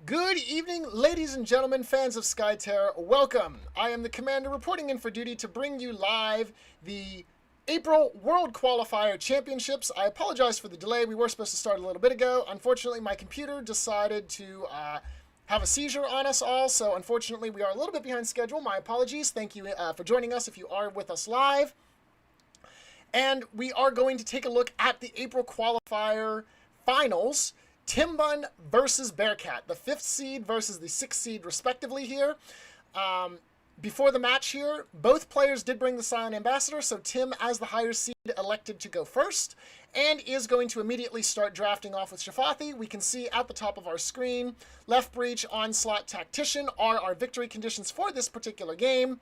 Good evening, ladies and gentlemen, fans of Skyterra. Welcome. I am the Commander reporting in for duty to bring you live the April World Qualifier Championships. I apologize for the delay. We were supposed to start a little bit ago. Unfortunately, my computer decided to have a seizure on us all, so unfortunately we are a little bit behind schedule. My apologies. Thank you for joining us if you are with us live. And we are going to take a look at the April Qualifier Finals. Timbunn versus Bearcat, the 5th seed versus the 6th seed respectively here. Before the match here, both players did bring the Silent Ambassador, so Tim, as the higher seed, elected to go first and is going to immediately start drafting off with Shafathi. We can see at the top of our screen, Left Breach, Onslaught, Tactician are our victory conditions for this particular game.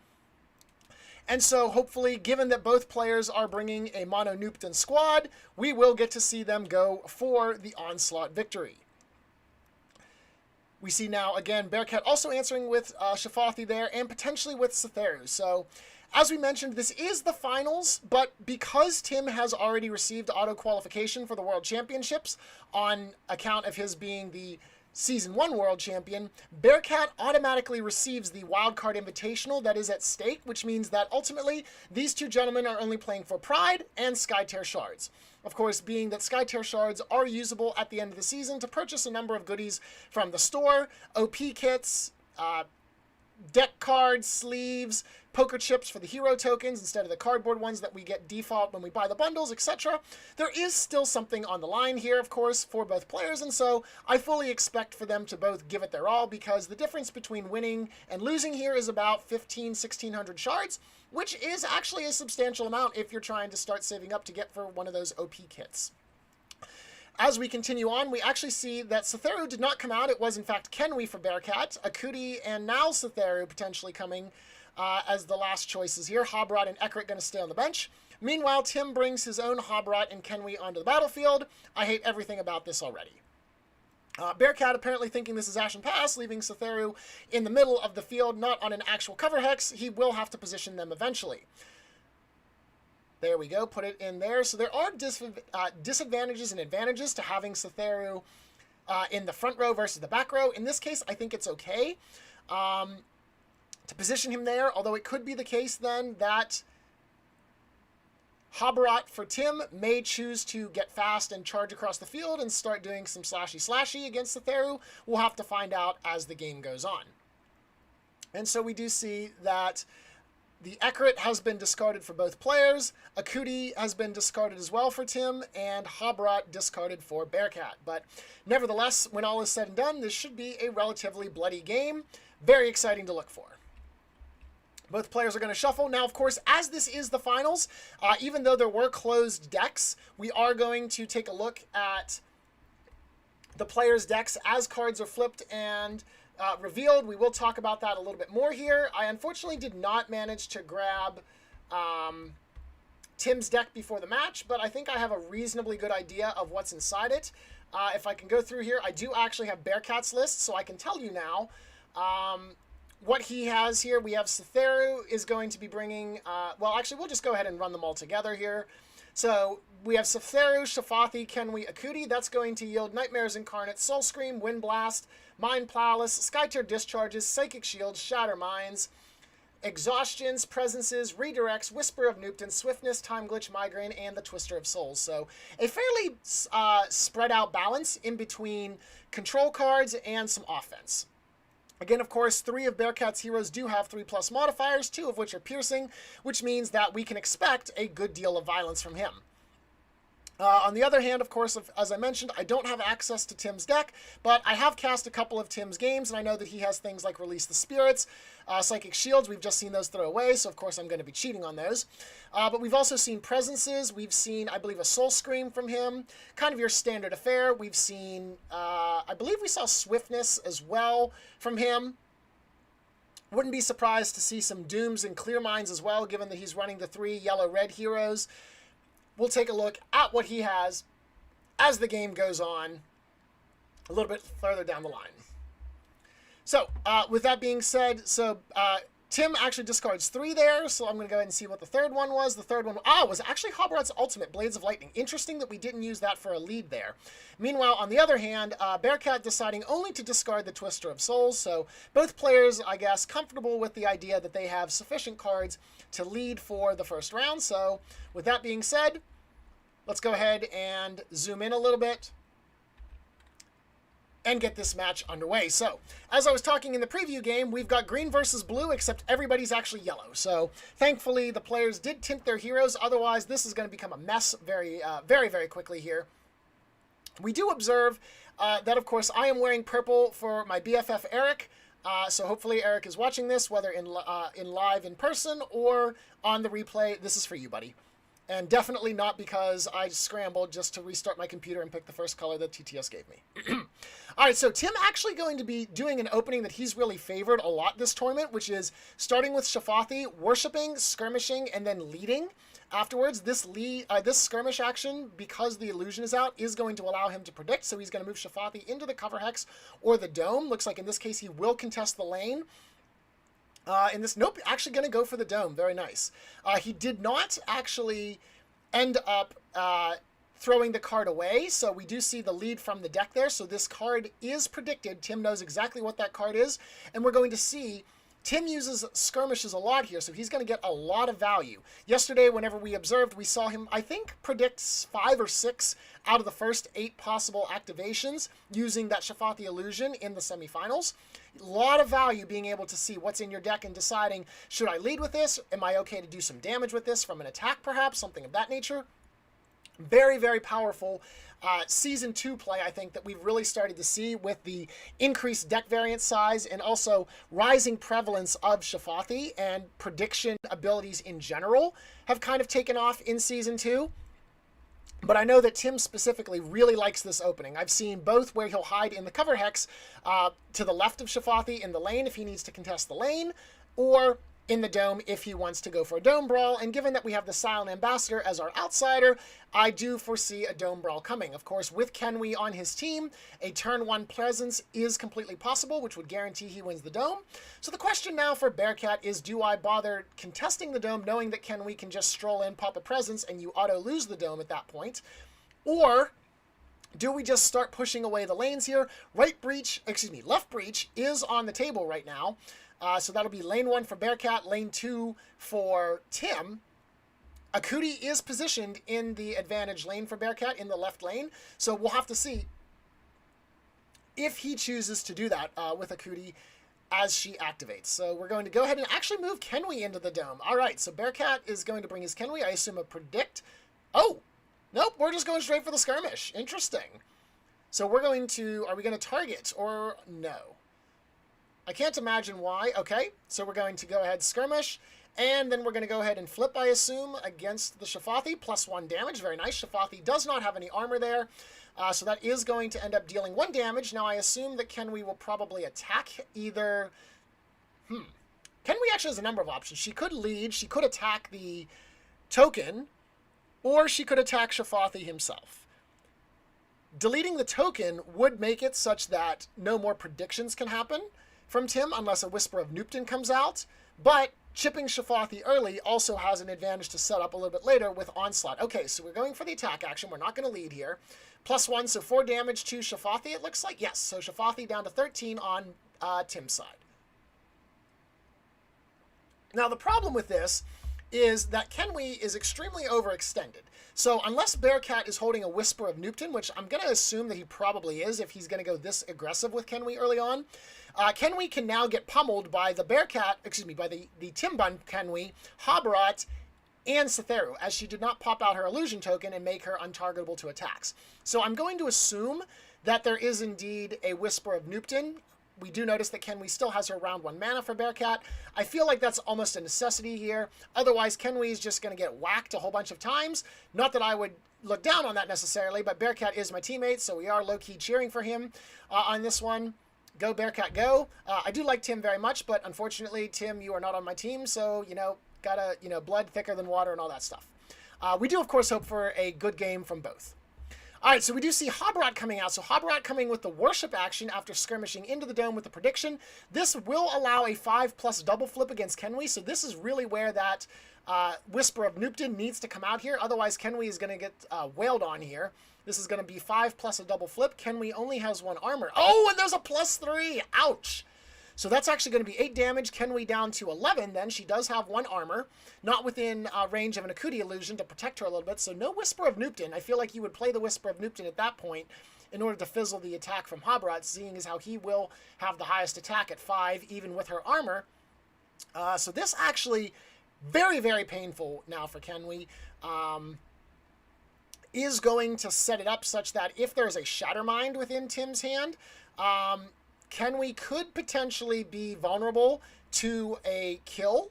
And so, hopefully, given that both players are bringing a Mono Nupton squad, we will get to see them go for the Onslaught victory. We see now, again, Bearcat also answering with Shafathi there, and potentially with Satheru. So, as we mentioned, this is the finals, but because Tim has already received auto-qualification for the World Championships on account of his being the Season 1 World Champion, Bearcat automatically receives the Wildcard Invitational that is at stake, which means that ultimately these two gentlemen are only playing for Pride and Skyterra Shards. Of course, being that Skyterra Shards are usable at the end of the season to purchase a number of goodies from the store, OP kits, deck cards, sleeves, poker chips for the hero tokens instead of the cardboard ones that we get default when we buy the bundles, etc. There is still something on the line here, of course, for both players, and so I fully expect for them to both give it their all, because the difference between winning and losing here is about 1,600 shards, which is actually a substantial amount if you're trying to start saving up to get for one of those OP kits. As we continue on, we actually see that Satheru did not come out. It was, in fact, Kenwi for Bearcat, Akuti, and now Satheru potentially coming as the last choices here. Hobrat and Ekrit going to stay on the bench. Meanwhile, Tim brings his own Hobrat and Kenwi onto the battlefield. I hate everything about this already. Bearcat apparently thinking this is Ashen Pass, leaving Satheru in the middle of the field, not on an actual cover hex. He will have to position them eventually. There we go, put it in there. So there are disadvantages and advantages to having Satheru in the front row versus the back row. In this case, I think it's okay to position him there, although it could be the case then that Hobrat for Tim may choose to get fast and charge across the field and start doing some slashy against Satheru. We'll have to find out as the game goes on. And so we do see that the Ekrit has been discarded for both players, Akuti has been discarded as well for Tim, and Hobrat discarded for Bearcat. But nevertheless, when all is said and done, this should be a relatively bloody game. Very exciting to look for. Both players are going to shuffle. Now, of course, as this is the finals, even though there were closed decks, we are going to take a look at the players' decks as cards are flipped and revealed. We will talk about that a little bit more here. I unfortunately did not manage to grab Tim's deck before the match, but I think I have a reasonably good idea of what's inside it. If I can go through here, I do actually have Bearcat's list, so I can tell you now what he has here. We have Satheru is going to be bringing, well, actually, we'll just go ahead and run them all together here. So we have Satheru, Shafathi, Kenwi, Akuti. That's going to yield Nightmares Incarnate, Soul Scream, Wind Blast, Mind Palace, Skyterra Discharges, Psychic Shield, Shatter Minds, Exhaustions, Presences, Redirects, Whisper of Nupton, Swiftness, Time Glitch, Migraine, and the Twister of Souls. So a fairly spread out balance in between control cards and some offense. Again, of course, 3 of Bearcat's heroes do have 3+ modifiers, 2 of which are piercing, which means that we can expect a good deal of violence from him. On the other hand, of course, as I mentioned, I don't have access to Tim's deck, but I have cast a couple of Tim's games, and I know that he has things like Release the Spirits, Psychic Shields. We've just seen those throw away, so of course I'm going to be cheating on those. But we've also seen Presences. We've seen, I believe, a Soul Scream from him. Kind of your standard affair. We've seen, I believe we saw Swiftness as well from him. Wouldn't be surprised to see some Dooms and Clear Minds as well, given that he's running the 3 yellow-red heroes. We'll take a look at what he has as the game goes on a little bit further down the line. So, with that being said, Tim actually discards 3 there, so I'm going to go ahead and see what the third one was. The third one was actually Hobrat's ultimate, Blades of Lightning. Interesting that we didn't use that for a lead there. Meanwhile, on the other hand, Bearcat deciding only to discard the Twister of Souls, so both players, I guess, comfortable with the idea that they have sufficient cards to lead for the first round. So with that being said, let's go ahead and zoom in a little bit and get this match underway. So, as I was talking in the preview game, we've got green versus blue, except everybody's actually yellow. So, thankfully, the players did tint their heroes. Otherwise, this is going to become a mess very, very quickly here. We do observe that, of course, I am wearing purple for my BFF Eric. So hopefully Eric is watching this, whether in live in person or on the replay. This is for you, buddy. And definitely not because I scrambled just to restart my computer and pick the first color that TTS gave me. All right, so Tim actually going to be doing an opening that he's really favored a lot this tournament, which is starting with Shafathi, worshipping, skirmishing, and then leading. Afterwards, this skirmish action, because the illusion is out, is going to allow him to predict. So he's going to move Shafathi into the cover hex or the dome. Looks like in this case he will contest the lane. Nope, actually going to go for the dome. Very nice. He did not actually end up throwing the card away, so we do see the lead from the deck there. So this card is predicted. Tim knows exactly what that card is, and we're going to see Tim uses skirmishes a lot here, so he's going to get a lot of value. Yesterday, whenever we observed, we saw him, I think, predict 5 or 6 out of the first 8 possible activations using that Shafathi illusion in the semifinals. A lot of value being able to see what's in your deck and deciding, should I lead with this? Am I okay to do some damage with this from an attack, perhaps? Something of that nature. Very, very powerful Season 2 play, I think, that we've really started to see with the increased deck variant size and also rising prevalence of Shafathi and prediction abilities in general have kind of taken off in Season 2. But I know that Tim specifically really likes this opening. I've seen both where he'll hide in the cover hex to the left of Shafathi in the lane if he needs to contest the lane, or in the dome if he wants to go for a dome brawl. And given that we have the Silent Ambassador as our outsider, I do foresee a dome brawl coming. Of course, with Kenwee on his team, a turn 1 presence is completely possible, which would guarantee he wins the dome. So the question now for Bearcat is, do I bother contesting the dome knowing that Kenwee can just stroll in, pop a presence, and you auto lose the dome at that point? Or do we just start pushing away the lanes here? Left breach is on the table right now. So that'll be lane 1 for Bearcat, lane 2 for Tim. Akuti is positioned in the advantage lane for Bearcat in the left lane, so we'll have to see if he chooses to do that with Akuti as she activates. So we're going to go ahead and actually move Kenwee into the dome. All right, so Bearcat is going to bring his Kenwee, I assume a predict. Oh, nope, we're just going straight for the skirmish. Interesting. So we're going to, are we going to target or no? I can't imagine why. Okay, so we're going to go ahead skirmish, and then we're going to go ahead and flip, I assume, against the Shafathi, +1 damage. Very nice. Shafathi does not have any armor there, so that is going to end up dealing 1 damage. Now, I assume that Kenwee will probably attack either... Kenwee actually has a number of options. She could lead, she could attack the token, or she could attack Shafathi himself. Deleting the token would make it such that no more predictions can happen from Tim unless a Whisper of Nupton comes out, but chipping Shafathi early also has an advantage to set up a little bit later with Onslaught. Okay, so we're going for the attack action. We're not going to lead here. +1, so 4 damage to Shafathi, it looks like. Yes, so Shafathi down to 13 on Tim's side. Now, the problem with this is that Kenwee is extremely overextended. So unless Bearcat is holding a Whisper of Nupton, which I'm going to assume that he probably is if he's going to go this aggressive with Kenwee early on, Kenwee can now get pummeled by the Bearcat, by the Timbunn Kenwee, Habarat, and Setheru, as she did not pop out her illusion token and make her untargetable to attacks. So I'm going to assume that there is indeed a Whisper of Nupton. We do notice that Kenwee still has her round 1 mana for Bearcat. I feel like that's almost a necessity here. Otherwise, Kenwee is just going to get whacked a whole bunch of times. Not that I would look down on that necessarily, but Bearcat is my teammate, so we are low-key cheering for him on this one. Go, Bearcat, go. I do like Tim very much, but unfortunately, Tim, you are not on my team, so, gotta, blood thicker than water and all that stuff. We do, of course, hope for a good game from both. All right, so we do see Habrat coming out. So Habrat coming with the worship action after skirmishing into the dome with the prediction. This will allow a 5+ double flip against Kenwi. So this is really where that Whisper of Nupton needs to come out here. Otherwise, Kenwi is going to get wailed on here. This is going to be 5+ a double flip. Kenwi only has 1 armor. Oh, and there's a +3. Ouch. So that's actually going to be 8 damage. Kenwi down to 11 then. She does have 1 armor. Not within range of an Akuti illusion to protect her a little bit. So no Whisper of Nupton. I feel like you would play the Whisper of Nupton at that point in order to fizzle the attack from Habrat, seeing as how he will have the highest attack at 5, even with her armor. So this actually very, very painful now for Kenwi. Is going to set it up such that if there's a Shattermind within Tim's hand, Kenwi could potentially be vulnerable to a kill.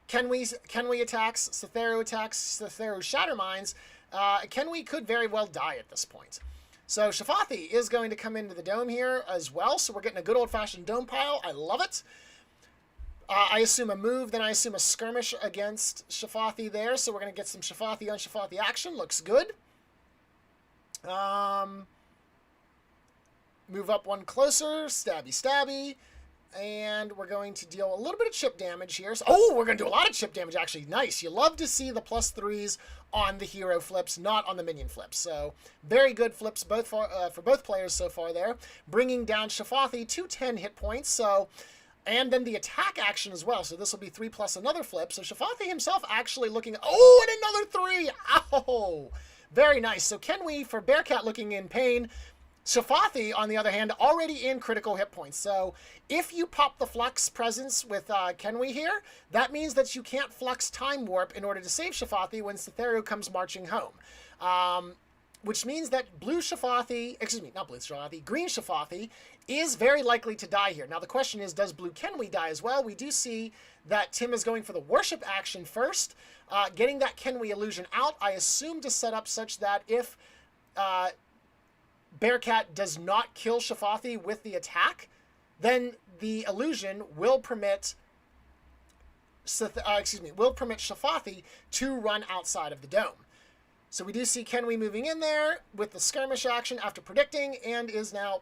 Kenwi attacks, Cytheru attacks, Cytheru Shatterminds. Kenwi could very well die at this point. So Shafathi is going to come into the dome here as well. So we're getting a good old-fashioned dome pile. I love it. I assume a move, then I assume a skirmish against Shafathi there. So we're going to get some Shafathi on Shafathi action. Looks good. Move up 1 closer. Stabby, stabby. And we're going to deal a little bit of chip damage here. So, oh, we're going to do a lot of chip damage, actually. Nice. You love to see the +3s on the hero flips, not on the minion flips. So very good flips both for both players so far there. Bringing down Shafathi to 10 hit points. So... and then the attack action as well. So this will be 3+ another flip. So Shafathi himself actually looking... oh, and another 3! Ow! Very nice. So Kenwi for Bearcat looking in pain. Shafathi, on the other hand, already in critical hit points. So if you pop the Flux presence with Kenwi here, that means that you can't Flux Time Warp in order to save Shafathi when Cytheru comes marching home. Which means that blue Shafathi, excuse me, not blue Shafathi, green Shafathi is very likely to die here. Now the question is, does blue Kenwi die as well? We do see that Tim is going for the worship action first, getting that Kenwi illusion out, I assume to set up such that if Bearcat does not kill Shafathi with the attack, then the illusion will permit Shafathi to run outside of the dome. So we do see Kenwi moving in there with the skirmish action after predicting and is now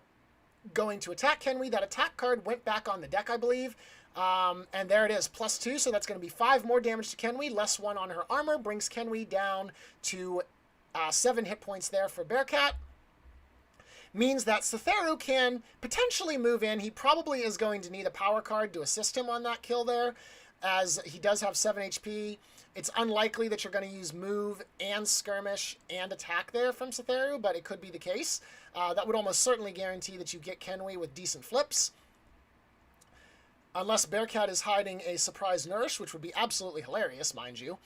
going to attack Kenwi. That attack card went back on the deck, I believe. And there it is, +2. So that's going to be 5 more damage to Kenwi, less 1 on her armor. Brings Kenwi down to 7 hit points there for Bearcat. Means that Cytheru can potentially move in. He probably is going to need a power card to assist him on that kill there, as he does have 7 HP. It's unlikely that you're going to use move and skirmish and attack there from Cytheru, but it could be the case. That would almost certainly guarantee that you get Kenwi with decent flips. Unless Bearcat is hiding a surprise nourish, which would be absolutely hilarious, mind you.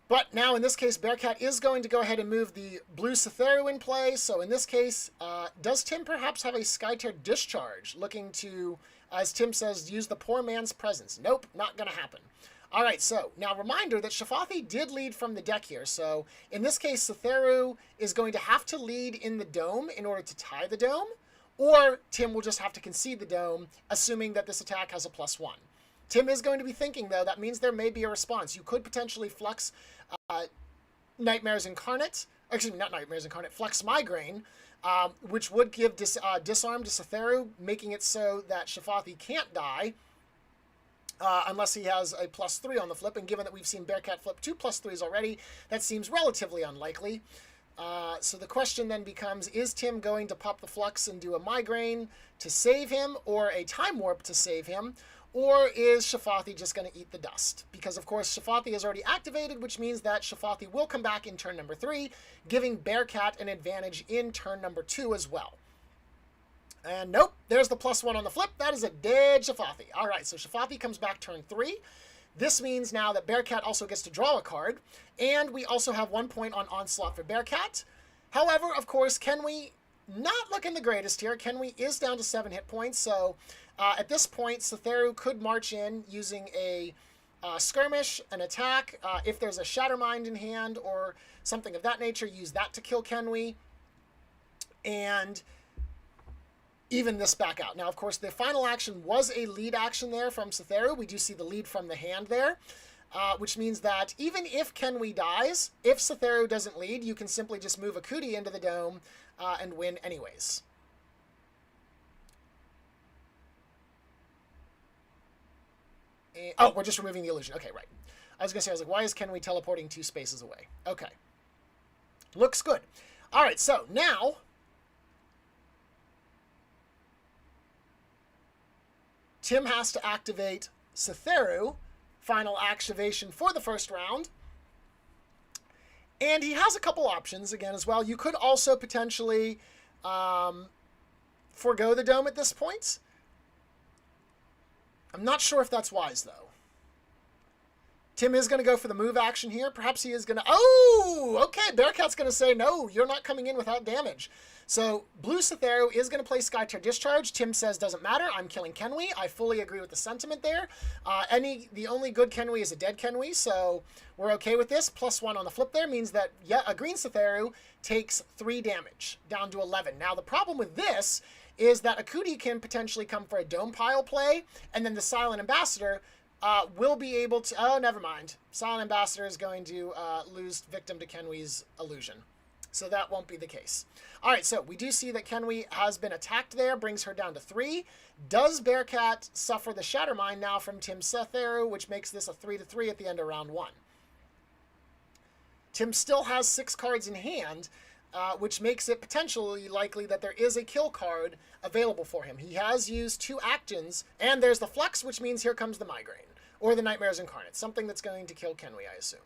But now, in this case, Bearcat is going to go ahead and move the blue Cytheru in play. So in this case, does Tim perhaps have a Skytear Discharge, looking to, as Tim says, use the poor man's presence? Nope, not going to happen. All right, so now reminder that Shafathi did lead from the deck here. So in this case, Cytheru is going to have to lead in the dome in order to tie the dome, or Tim will just have to concede the dome, assuming that this attack has a +1. Tim is going to be thinking, though, that means there may be a response. You could potentially Flux Nightmares Incarnate, excuse me, not Nightmares Incarnate, Flux Migraine, which would give disarm to Cytheru, making it so that Shafathi can't die, unless he has a +3 on the flip, and given that we've seen Bearcat flip 2 +3s already, that seems relatively unlikely. So the question then becomes, is Tim going to pop the Flux and do a Migraine to save him, or a Time Warp to save him, or is Shafathi just going to eat the dust? Because, of course, Shafathi is already activated, which means that Shafathi will come back in turn number 3, giving Bearcat an advantage in turn number 2 as well. And nope, there's the +1 on the flip. That is a dead Shafathi. All right, so Shafathi comes back turn 3. This means now that Bearcat also gets to draw a card, and we also have 1 point on Onslaught for Bearcat. However, of course, Kenwi not looking the greatest here. Kenwi is down to 7 hit points, so at this point, Cytheru could march in using a skirmish, an attack. If there's a Shattermind in hand or something of that nature, use that to kill Kenwi. And even this back out. Now, of course, the final action was a lead action there from Cytheru. We do see the lead from the hand there. which means that even if Kenwi dies, if Satheru doesn't lead, you can simply just move Akuti into the dome and win anyways. And, oh, we're just removing the illusion. Okay, right. I was going to say, I was like, why is Kenwi teleporting 2 spaces away? Okay. Looks good. All right, so now Tim has to activate Satheru, final activation for the first round. And he has a couple options again as well. You could also potentially forego the dome at this point. I'm not sure if that's wise, though. Tim is going to go for the move action here. Perhaps he is going to... Oh! Okay, Bearcat's going to say, no, you're not coming in without damage. So, Blue Satheru is going to play Skytear Discharge. Tim says, doesn't matter, I'm killing Kenwi. I fully agree with the sentiment there. The only good Kenwi is a dead Kenwi, so we're okay with this. +1 on the flip there means that a green Satheru takes 3 damage, down to 11. Now, the problem with this is that Akuti can potentially come for a dome pile play, and then the Silent Ambassador will be able to... Oh, never mind. Silent Ambassador is going to lose victim to Kenwi's illusion. So that won't be the case. All right, so we do see that Kenwi has been attacked there, brings her down to 3. Does Bearcat suffer the Shatter Mind now from Tim Satheru, which makes this a 3-3 at the end of round 1? Tim still has 6 cards in hand, which makes it potentially likely that there is a kill card available for him. He has used 2 actions, and there's the Flex, which means here comes the Migraine, or the Nightmares Incarnate, something that's going to kill Kenwi, I assume.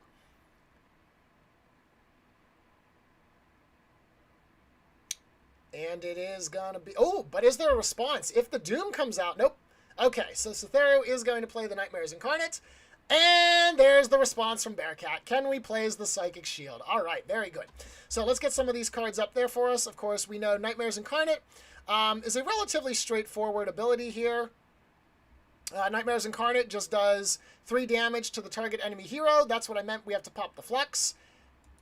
And it is going to be... Oh, but is there a response? If the Doom comes out... Nope. Okay, so Satheru is going to play the Nightmares Incarnate. And there's the response from Bearcat. Kenwi plays the Psychic Shield. All right, very good. So let's get some of these cards up there for us. Of course, we know Nightmares Incarnate is a relatively straightforward ability here. Nightmares Incarnate just does 3 damage to the target enemy hero. That's what I meant. We have to pop the Flex.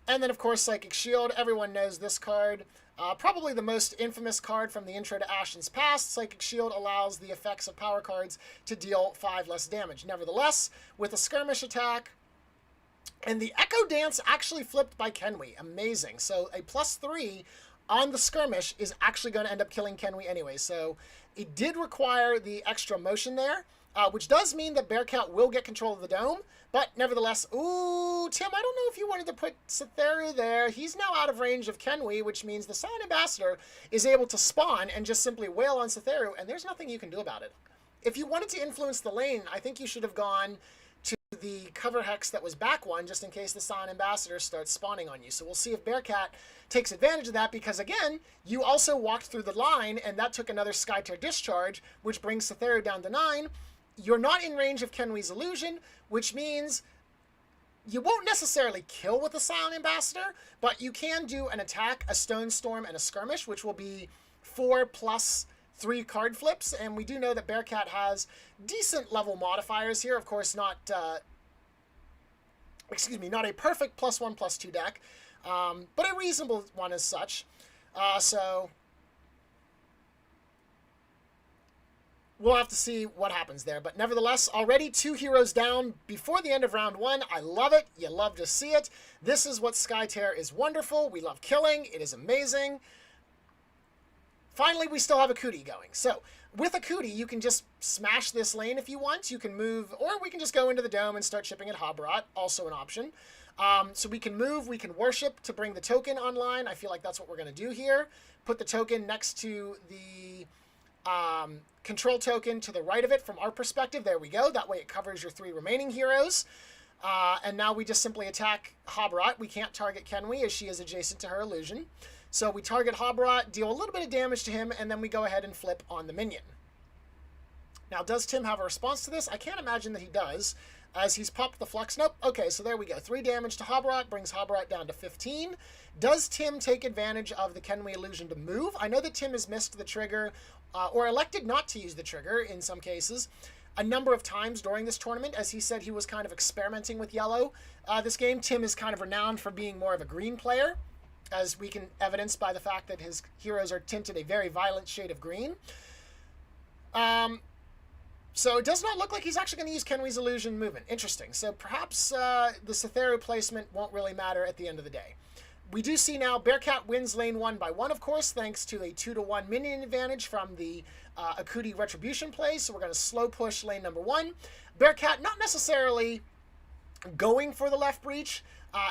And then, of course, Psychic Shield. Everyone knows this card. Probably the most infamous card from the intro to Ashen's Past. Psychic Shield allows the effects of power cards to deal 5 less damage. Nevertheless, with a skirmish attack, and the Echo Dance actually flipped by Kenwi. Amazing. So a +3 on the skirmish is actually going to end up killing Kenwi anyway. So it did require the extra motion there, which does mean that Bearcat will get control of the dome. But nevertheless, ooh, Tim, I don't know if you wanted to put Satheru there. He's now out of range of Kenwi, which means the Silent Ambassador is able to spawn and just simply wail on Satheru, and there's nothing you can do about it. If you wanted to influence the lane, I think you should have gone to the cover hex that was back 1, just in case the Silent Ambassador starts spawning on you. So we'll see if Bearcat takes advantage of that, because again, you also walked through the line, and that took another Skytear Discharge, which brings Satheru down to 9. You're not in range of Kenwi's illusion, which means you won't necessarily kill with the Silent Ambassador, but you can do an attack, a Stone Storm, and a Skirmish, which will be 4 + 3 card flips. And we do know that Bearcat has decent level modifiers here. Of course, not a perfect +1 +2 deck, but a reasonable one as such. So we'll have to see what happens there. But nevertheless, already 2 heroes down before the end of round 1. I love it. You love to see it. This is what Skytear is wonderful. We love killing. It is amazing. Finally, we still have Akuti going. So with Akuti, you can just smash this lane if you want. You can move, or we can just go into the dome and start chipping at Habrat. Also an option. So we can move, we can worship to bring the token online. I feel like that's what we're going to do here. Put the token next to the control token to the right of it from our perspective. There we go. That way it covers your 3 remaining heroes. And now we just simply attack Habrat. We can't target Kenwi as she is adjacent to her illusion. So we target Habrat, deal a little bit of damage to him, and then we go ahead and flip on the minion. Now, does Tim have a response to this? I can't imagine that he does, as he's popped the Flex. Nope. Okay, so there we go. 3 damage to Habrat, brings Habrat down to 15. Does Tim take advantage of the Kenwi illusion to move? I know that Tim has missed the trigger, or elected not to use the trigger in some cases, a number of times during this tournament. As he said, he was kind of experimenting with yellow. This game, Tim is kind of renowned for being more of a green player, as we can evidence by the fact that his heroes are tinted a very violent shade of green. So it does not look like he's actually going to use Kenri's Illusion movement. Interesting. So perhaps the Cytheru placement won't really matter at the end of the day. We do see now Bearcat wins lane 1 by 1, of course, thanks to a 2-to-1 minion advantage from the Akuti Retribution play. So we're going to slow push lane number 1. Bearcat not necessarily going for the left breach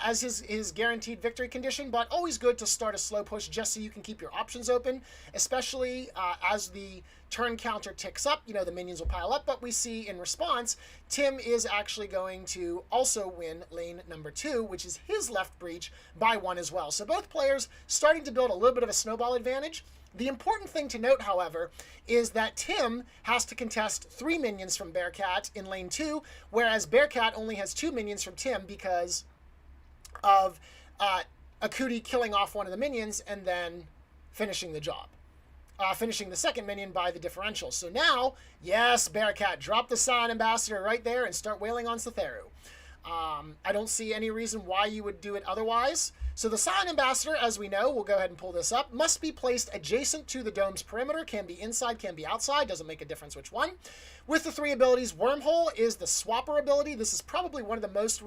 as his guaranteed victory condition, but always good to start a slow push just so you can keep your options open, especially as the turn counter ticks up. You know, the minions will pile up, but we see in response, Tim is actually going to also win lane number 2, which is his left breach, by 1 as well. So both players starting to build a little bit of a snowball advantage. The important thing to note, however, is that Tim has to contest 3 minions from Bearcat in lane 2, whereas Bearcat only has 2 minions from Tim because of Akuti killing off one of the minions and then finishing the job. Finishing the second minion by the differential. So now, yes, Bearcat, drop the Scion Ambassador right there and start wailing on Cytheru. I don't see any reason why you would do it otherwise. So the Scion Ambassador, as we know, we'll go ahead and pull this up, must be placed adjacent to the dome's perimeter. Can be inside, can be outside. Doesn't make a difference which one. With the 3 abilities, Wormhole is the swapper ability. This is probably one of the most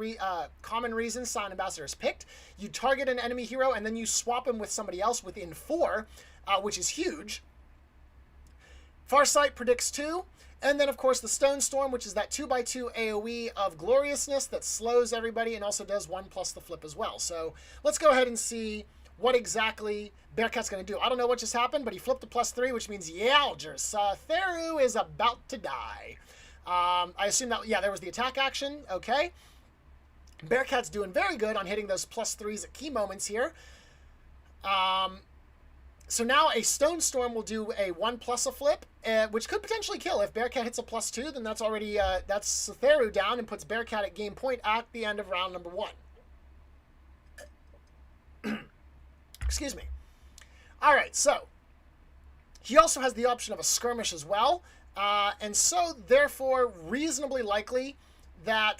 common reasons Scion Ambassador is picked. You target an enemy hero and then you swap him with somebody else within 4, which is huge. Farsight predicts 2. And then, of course, the Stone Storm, which is that 2x2 AoE of Gloriousness that slows everybody and also does 1 plus the flip as well. So let's go ahead and see what exactly Bearcat's going to do. I don't know what just happened, but he flipped a +3, which means Yalger. Cytheru is about to die. I assume that, yeah, there was the attack action. Okay. Bearcat's doing very good on hitting those +3s at key moments here. So now a Stone Storm will do a 1 plus a flip, which could potentially kill. If Bearcat hits a +2, then that's already, that's Cytheru down and puts Bearcat at game point at the end of round number 1. Excuse me. All right, so he also has the option of a skirmish as well. And so, therefore, reasonably likely that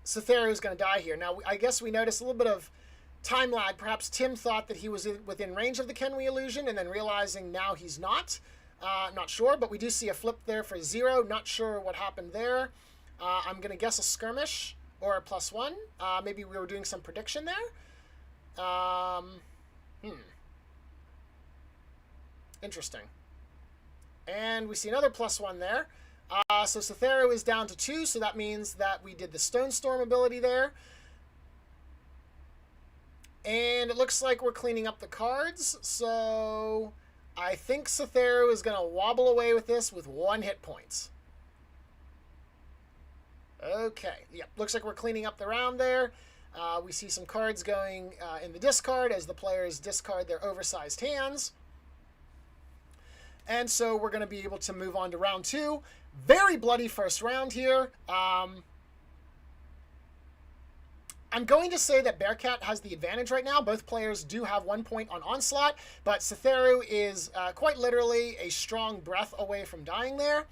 Cytheru is going to die here. Now, I guess we notice a little bit of time lag. Perhaps Tim thought that he was within range of the Kenri illusion and then realizing now he's not. Not sure, but we do see a flip there for 0. Not sure what happened there. I'm going to guess a skirmish or a +1. Maybe we were doing some prediction there. Interesting. And we see another +1 there. So Cytheru is down to 2, so that means that we did the Stone Storm ability there. And it looks like we're cleaning up the cards, so I think Cytheru is going to wobble away with this with 1 hit point. Okay, yep, looks like we're cleaning up the round there. We see some cards going in the discard as the players discard their oversized hands. And so we're going to be able to move on to round 2. Very bloody first round here. I'm going to say that Bearcat has the advantage right now. Both players do have 1 point on Onslaught, but Cytheru is quite literally a strong breath away from dying there.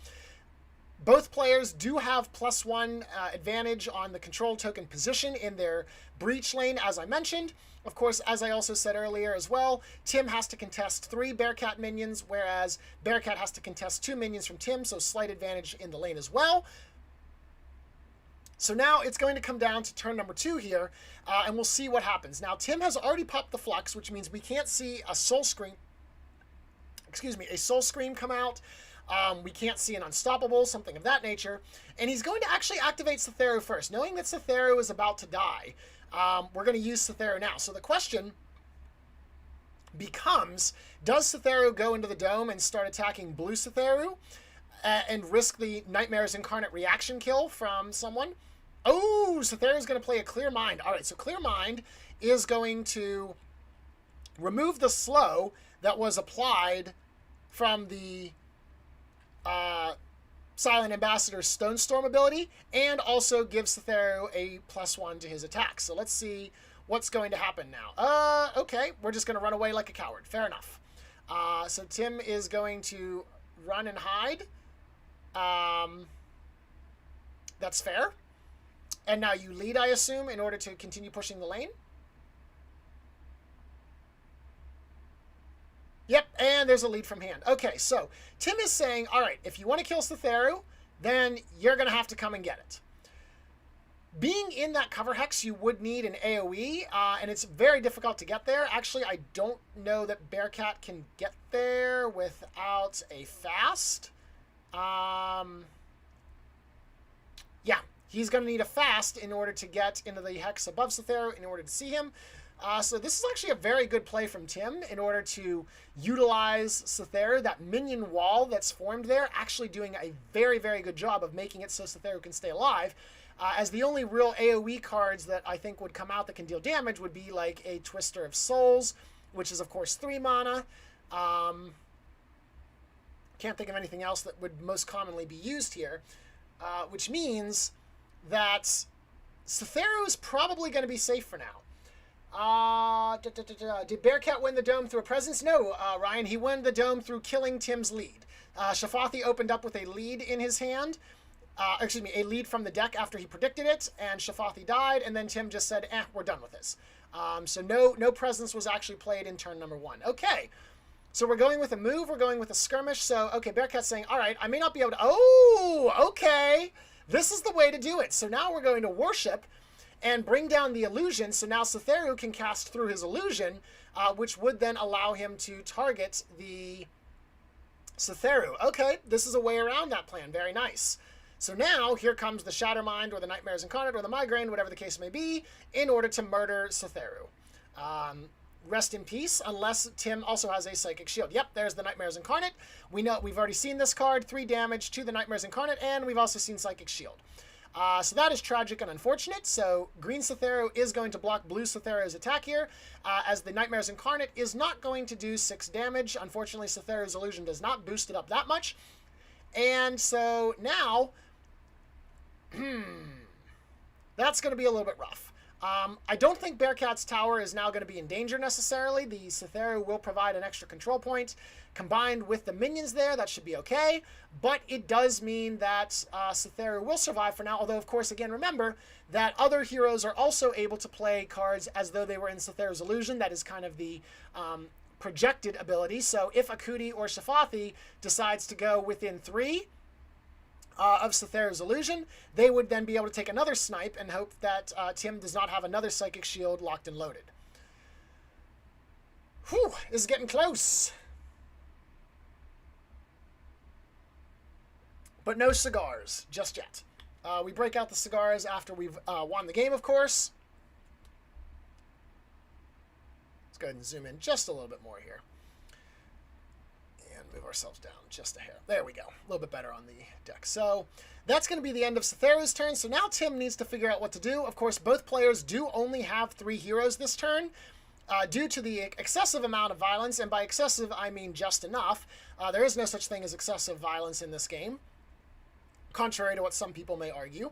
Both players do have +1 advantage on the control token position in their breach lane, as I mentioned. Of course, as I also said earlier as well, Tim has to contest 3 Bearcat minions, whereas Bearcat has to contest 2 minions from Tim, so slight advantage in the lane as well. So now it's going to come down to turn number 2 here, and we'll see what happens. Now, Tim has already popped the Flux, which means we can't see a Soul Scream, a Soul Scream come out. We can't see an Unstoppable, something of that nature. And he's going to actually activate Cytheru first. Knowing that Cytheru is about to die, we're going to use Cytheru now. So the question becomes, does Cytheru go into the dome and start attacking blue Cytheru and risk the Nightmares Incarnate reaction kill from someone? Oh, Cytheru's going to play a Clear Mind. All right, so Clear Mind is going to remove the slow that was applied from the Silent Ambassador's Stone Storm ability, and also give Cytheru a +1 to his attack. So let's see what's going to happen now. Okay, we're just going to run away like a coward. Fair enough. So Tim is going to run and hide. That's fair. And now you lead, I assume, in order to continue pushing the lane. Yep, and there's a lead from hand. Okay, so Tim is saying, all right, if you want to kill Cytheru, then you're going to have to come and get it. Being in that cover hex, you would need an AoE, and it's very difficult to get there. Actually, I don't know that Bearcat can get there without a fast. Yeah, he's going to need a fast in order to get into the hex above Cytheru in order to see him. So this is actually a very good play from Tim in order to utilize Cytheru, that minion wall that's formed there, actually doing a very, very good job of making it so Cytheru can stay alive. As the only real AoE cards that I think would come out that can deal damage would be like a Twister of Souls, which is of course 3 mana. Can't think of anything else that would most commonly be used here, which means that Cytheru is probably going to be safe for now. Did Bearcat win the dome through a presence? No, Ryan, he won the dome through killing Tim's lead. Shafathi opened up with a lead in his hand. A lead from the deck after he predicted it, and Shafathi died, and then Tim just said, we're done with this. So no presence was actually played in turn number 1. Okay, so we're going with a move, we're going with a skirmish, so, okay, Bearcat's saying, all right, I may not be able to, oh, okay, this is the way to do it. So now we're going to worship and bring down the illusion, so now Cytheru can cast through his illusion, which would then allow him to target the Cytheru. Okay, this is a way around that plan, very nice. So now, here comes the Shattermind, or the Nightmares Incarnate, or the Migraine, whatever the case may be, in order to murder Cytheru. Rest in peace, unless Tim also has a Psychic Shield. Yep, there's the Nightmares Incarnate. We know we've already seen this card, 3 damage to the Nightmares Incarnate, and we've also seen Psychic Shield. So that is tragic and unfortunate. So green Cytheru is going to block blue Cytheru's attack here, as the Nightmares Incarnate is not going to do 6 damage. Unfortunately, Cytheru's illusion does not boost it up that much. And so now, that's going to be a little bit rough. I don't think Bearcat's tower is now going to be in danger necessarily. The Cytheru will provide an extra control point. Combined with the minions there, that should be okay. But it does mean that Cytheru will survive for now. Although, of course, again, remember that other heroes are also able to play cards as though they were in Cytheru's illusion. That is kind of the projected ability. So if Akuti or Shafathi decides to go within 3 of Cytheru's illusion, they would then be able to take another snipe and hope that Tim does not have another Psychic Shield locked and loaded. Whew, this is getting close. But no cigars just yet. We break out the cigars after we've won the game, of course. Let's go ahead and zoom in just a little bit more here. And move ourselves down just a hair. There we go. A little bit better on the deck. So that's going to be the end of Cytheru's turn. So now Tim needs to figure out what to do. Of course, both players do only have 3 heroes this turn. Due to the excessive amount of violence, and by excessive I mean just enough. There is no such thing as excessive violence in this game, contrary to what some people may argue.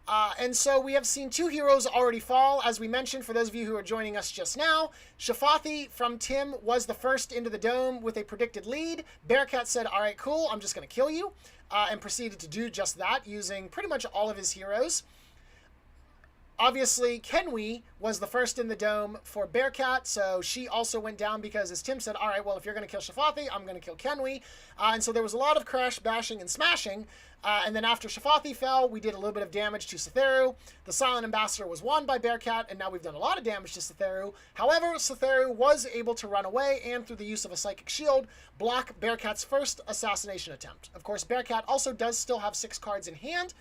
And so we have seen 2 heroes already fall. As we mentioned, for those of you who are joining us just now, Shafathi from Tim was the first into the dome with a predicted lead. Bearcat said, all right, cool, I'm just going to kill you, and proceeded to do just that using pretty much all of his heroes. Obviously, Kenwi was the first in the dome for Bearcat, so she also went down because, as Tim said, all right, well, if you're going to kill Shafathi, I'm going to kill Kenwi. And so there was a lot of crash, bashing, and smashing. And then after Shafathi fell, we did a little bit of damage to Cytheru. The Silent Ambassador was won by Bearcat, and now we've done a lot of damage to Cytheru. However, Cytheru was able to run away and, through the use of a Psychic Shield, block Bearcat's first assassination attempt. Of course, Bearcat also does still have 6 cards in hand,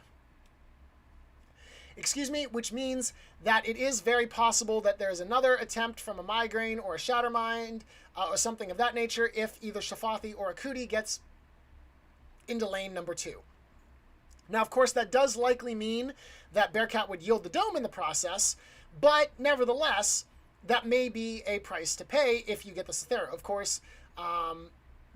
which means that it is very possible that there's another attempt from a Migraine or a Shattermind or something of that nature if either Shafathi or Akuti gets into lane number 2. Now, of course, that does likely mean that Bearcat would yield the dome in the process, but nevertheless, that may be a price to pay if you get the Cytheru. Of course,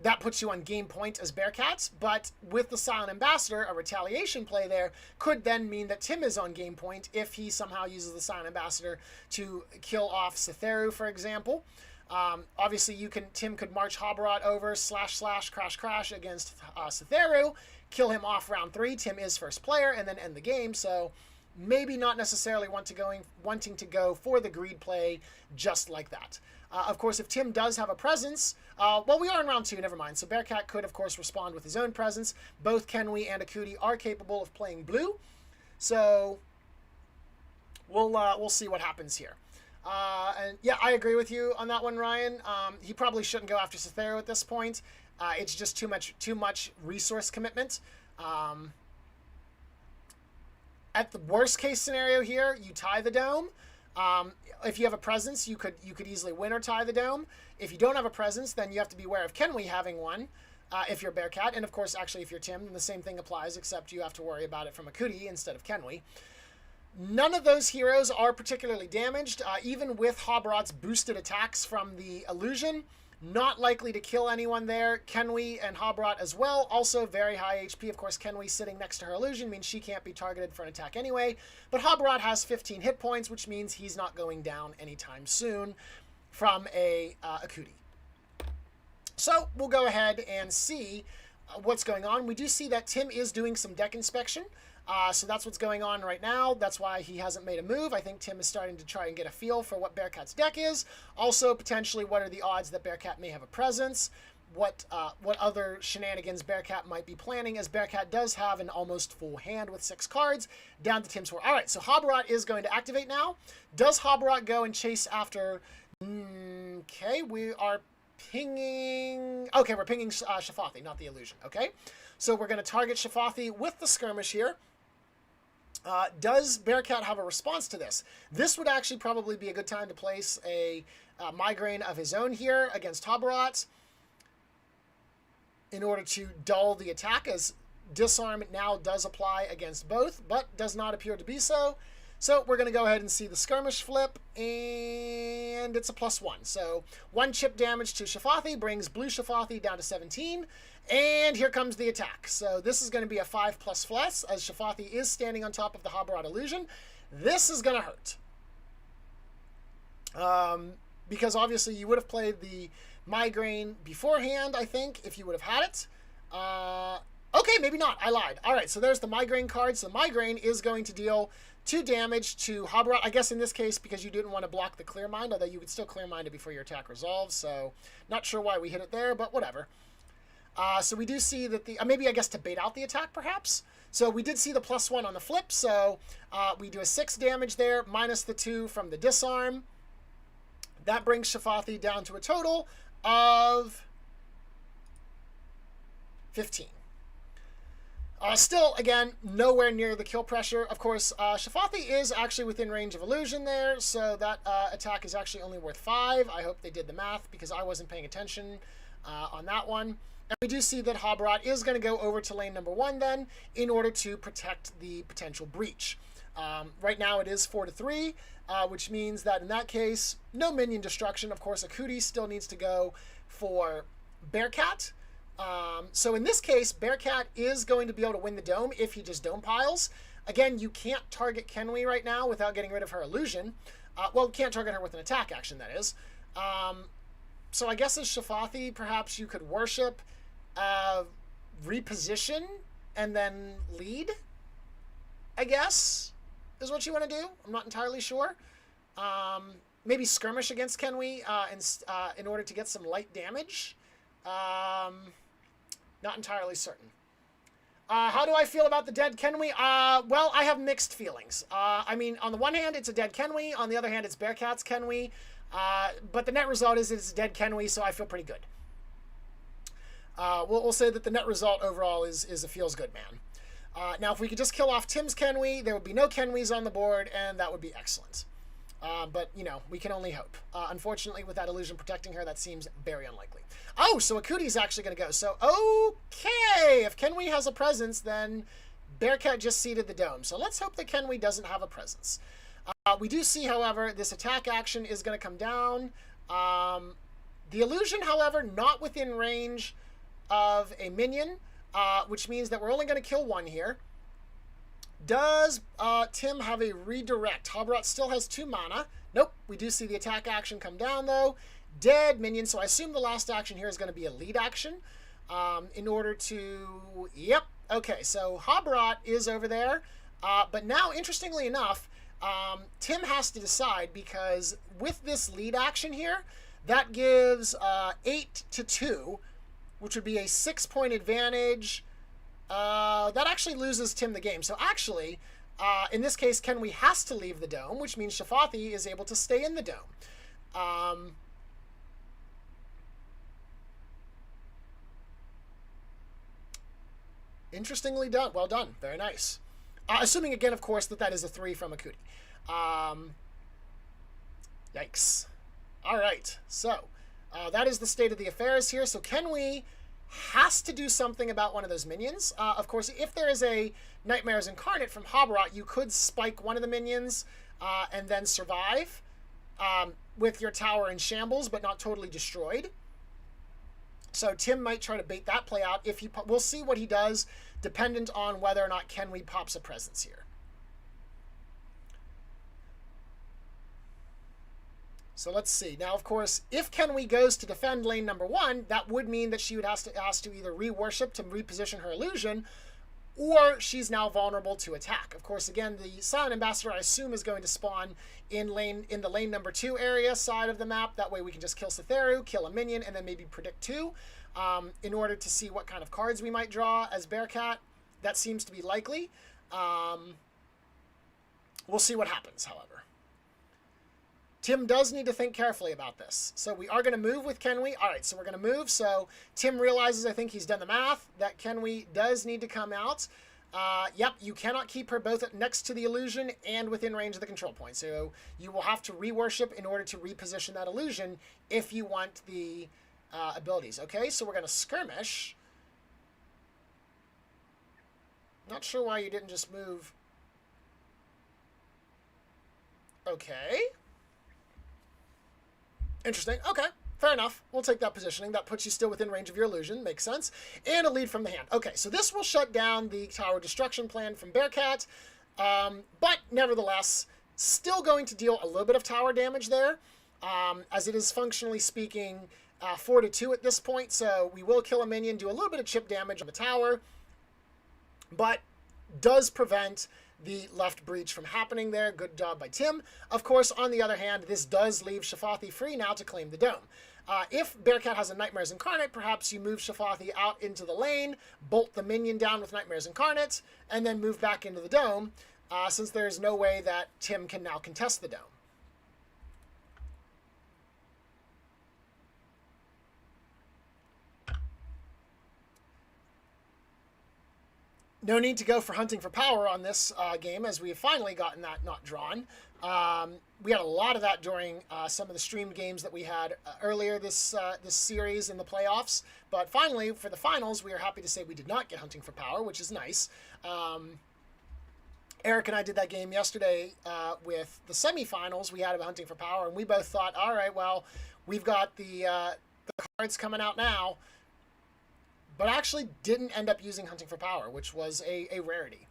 that puts you on game point as Bearcats, but with the Silent Ambassador, a retaliation play there could then mean that Tim is on game point if he somehow uses the Silent Ambassador to kill off Cytheru, for example. Obviously, Tim could march Habarat over, // crash against Cytheru, kill him off round 3. Tim is first player, and then end the game. So maybe not necessarily wanting to go for the greed play just like that. Of course, if Tim does have a presence, Well, we are in round 2, never mind. So Bearcat could, of course, respond with his own presence. Both Kenwi and Akuti are capable of playing blue. So we'll see what happens here. And yeah, I agree with you on that one, Ryan. He probably shouldn't go after Cythero at this point. It's just too much resource commitment. At the worst case scenario here, you tie the dome. If you have a presence, you could easily win or tie the dome. If you don't have a presence, then you have to be aware of Kenwi having one. If you're Bearcat, and of course, actually, if you're Tim, the same thing applies, except you have to worry about it from Akuti instead of Kenwi. None of those heroes are particularly damaged, even with Hobrot's boosted attacks from the illusion. Not likely to kill anyone there. Kenwi and Hobrot as well, also very high HP. Of course, Kenwi sitting next to her illusion means she can't be targeted for an attack anyway. But Hobrot has 15 hit points, which means he's not going down anytime soon from a Akuti. So we'll go ahead and see what's going on. We do see that Tim is doing some deck inspection. So that's what's going on right now. That's why he hasn't made a move. I think Tim is starting to try and get a feel for what Bearcat's deck is. Also, potentially, what are the odds that Bearcat may have a presence? What other shenanigans Bearcat might be planning, as Bearcat does have an almost full hand with 6 cards, down to Tim's 4. All right, so Hobrot is going to activate now. Does Hobrot go and chase after... Okay, we are pinging... Okay, we're pinging Shafathi, not the illusion. Okay, so we're going to target Shafathi with the skirmish here. Does Bearcat have a response to this? This would actually probably be a good time to place a migraine of his own here against Hobrot in order to dull the attack, as disarm now does apply against both, but does not appear to be so. So we're going to go ahead and see the skirmish flip, and it's a +1. So 1 chip damage to Shafathi brings blue Shafathi down to 17. And here comes the attack. So this is going to be a 5++, as Shafathi is standing on top of the Hobrot illusion. This is going to hurt. Because obviously you would have played the migraine beforehand, I think, if you would have had it. Okay, maybe not. I lied. All right, so there's the migraine card. So the migraine is going to deal 2 damage to Hobrot. I guess in this case, because you didn't want to block the Clear Mind, although you could still Clear Mind it before your attack resolves. So not sure why we hit it there, but whatever. So we do see that the... maybe, I guess, to bait out the attack, perhaps? So we did see the +1 on the flip, so we do a 6 damage there, minus the 2 from the disarm. That brings Shafathi down to a total of 15. Still, again, nowhere near the kill pressure. Of course, Shafathi is actually within range of illusion there, so that attack is actually only worth 5. I hope they did the math, because I wasn't paying attention on that one. And we do see that Hobrot is going to go over to lane number 1 then, in order to protect the potential breach. Right now it is 4-3, which means that in that case, no minion destruction. Of course, Akuti still needs to go for Bearcat. So in this case, Bearcat is going to be able to win the dome if he just dome piles. Again, you can't target Kenwi right now without getting rid of her illusion. Well, can't target her with an attack action, that is. So I guess as Shafathi, perhaps you could worship, reposition, and then lead, I guess, is what you want to do. I'm not entirely sure. Maybe skirmish against Kenwi in order to get some light damage. Not entirely certain. How do I feel about the dead Kenwi? Well, I have mixed feelings. I mean, on the one hand, it's a dead Kenwi. On the other hand, it's Bearcat's Kenwi. But the net result is it's dead Kenwi, so I feel pretty good. We'll say that the net result overall is a feels good man. Now, if we could just kill off Tim's Kenwi, there would be no Kenwis on the board, and that would be excellent. But, you know, we can only hope. Unfortunately, with that illusion protecting her, that seems very unlikely. Oh, so Akuti's actually going to go. So, okay, if Kenwi has a presence, then Bearcat just ceded the dome. So let's hope that Kenwi doesn't have a presence. We do see, however, this attack action is going to come down. The illusion, however, not within range of a minion, which means that we're only going to kill 1 here. Does Tim have a redirect? Hobrot still has 2 mana. Nope. We do see the attack action come down, though. Dead minion. So I assume the last action here is going to be a lead action in order to... Yep. Okay, so Hobrot is over there. But now, interestingly enough, Tim has to decide, because with this lead action here, That gives 8 to 2, which would be a 6-point advantage. That actually loses Tim the game. So actually, in this case, Kenwi has to leave the dome, which means Shafathi is able to stay in the dome. Interestingly done. Well done. Very nice. Assuming, again, of course, that is a 3 from Akuti. Yikes. All right. So that is the state of the affairs here. So Kenwi has to do something about one of those minions. Of course, if there is a Nightmares Incarnate from Habarat, you could spike one of the minions and then survive with your tower in shambles, but not totally destroyed. So Tim might try to bait that play out. We'll see what he does, dependent on whether or not Kenwi pops a presence here. So let's see. Now, of course, if Kenwi goes to defend lane number 1, that would mean that she would have to either re-worship to reposition her illusion, or she's now vulnerable to attack. Of course, again, the Silent Ambassador, I assume, is going to spawn in the lane number 2 area side of the map. That way we can just kill Cytheru, kill a minion, and then maybe predict 2 in order to see what kind of cards we might draw as Bearcat. That seems to be likely. We'll see what happens, however. Tim does need to think carefully about this. So we are going to move with Kenwi. All right, so we're going to move. So Tim realizes, I think he's done the math, that Kenwi does need to come out. Yep, you cannot keep her both next to the illusion and within range of the control point. So you will have to re-worship in order to reposition that illusion if you want the abilities. Okay, so we're going to skirmish. Not sure why you didn't just move. Okay. Interesting. Okay, fair enough. We'll take that positioning. That puts you still within range of your illusion. Makes sense. And a lead from the hand. Okay, so this will shut down the tower destruction plan from Bearcat. But nevertheless, still going to deal a little bit of tower damage there. As it is functionally speaking 4 to 2 at this point. So we will kill a minion, do a little bit of chip damage on the tower. But does prevent the left breach from happening there. Good job by Tim. Of course, on the other hand, this does leave Shafathi free now to claim the dome. If Bearcat has a Nightmares Incarnate, perhaps you move Shafathi out into the lane, bolt the minion down with Nightmares Incarnate, and then move back into the dome, since there's no way that Tim can now contest the dome. No need to go for hunting for power on this game, as we have finally gotten that not drawn. We had a lot of that during some of the streamed games that we had earlier this series in the playoffs. But finally, for the finals, we are happy to say we did not get hunting for power, which is nice. Eric and I did that game yesterday with the semifinals. We had a hunting for power, and we both thought, all right, well, we've got the cards coming out now. But actually didn't end up using Hunting for Power, which was a rarity.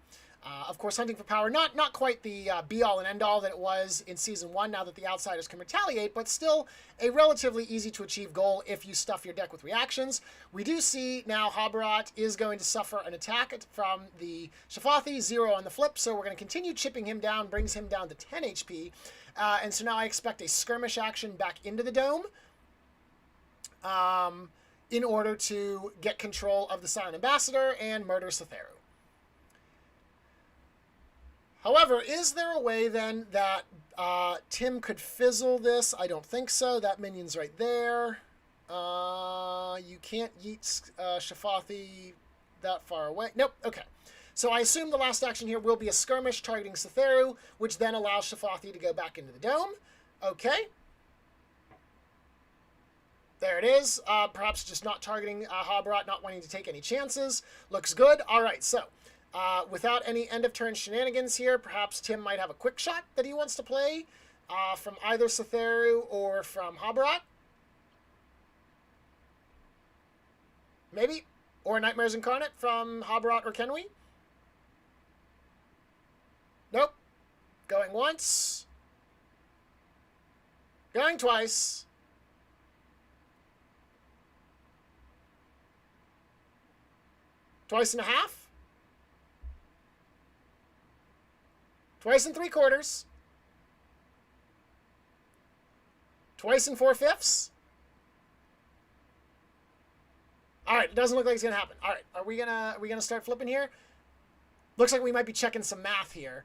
Of course, Hunting for Power, not quite the be-all and end-all that it was in Season 1, now that the Outsiders can retaliate, but still a relatively easy-to-achieve goal if you stuff your deck with reactions. We do see now Habarat is going to suffer an attack from the Shafathi, 0 on the flip, so we're going to continue chipping him down, brings him down to 10 HP. And so now I expect a skirmish action back into the dome. In order to get control of the Silent Ambassador and murder Cytheru. However, is there a way then that Tim could fizzle this? I don't think so. That minion's right there. You can't yeet Shafathi that far away. Nope, okay. So I assume the last action here will be a skirmish targeting Cytheru, which then allows Shafathi to go back into the dome. Okay. There it is. Perhaps just not targeting Habarat, not wanting to take any chances. Looks good. All right, so without any end-of-turn shenanigans here, perhaps Tim might have a quick shot that he wants to play from either Cytheru or from Habarat. Maybe. Or Nightmares Incarnate from Habarat or Kenwi. Nope. Going once. Going twice. Twice and a half. Twice and 3/4. Twice and 4/5. All right, it doesn't look like it's gonna happen. All right, are we gonna start flipping here? Looks like we might be checking some math here.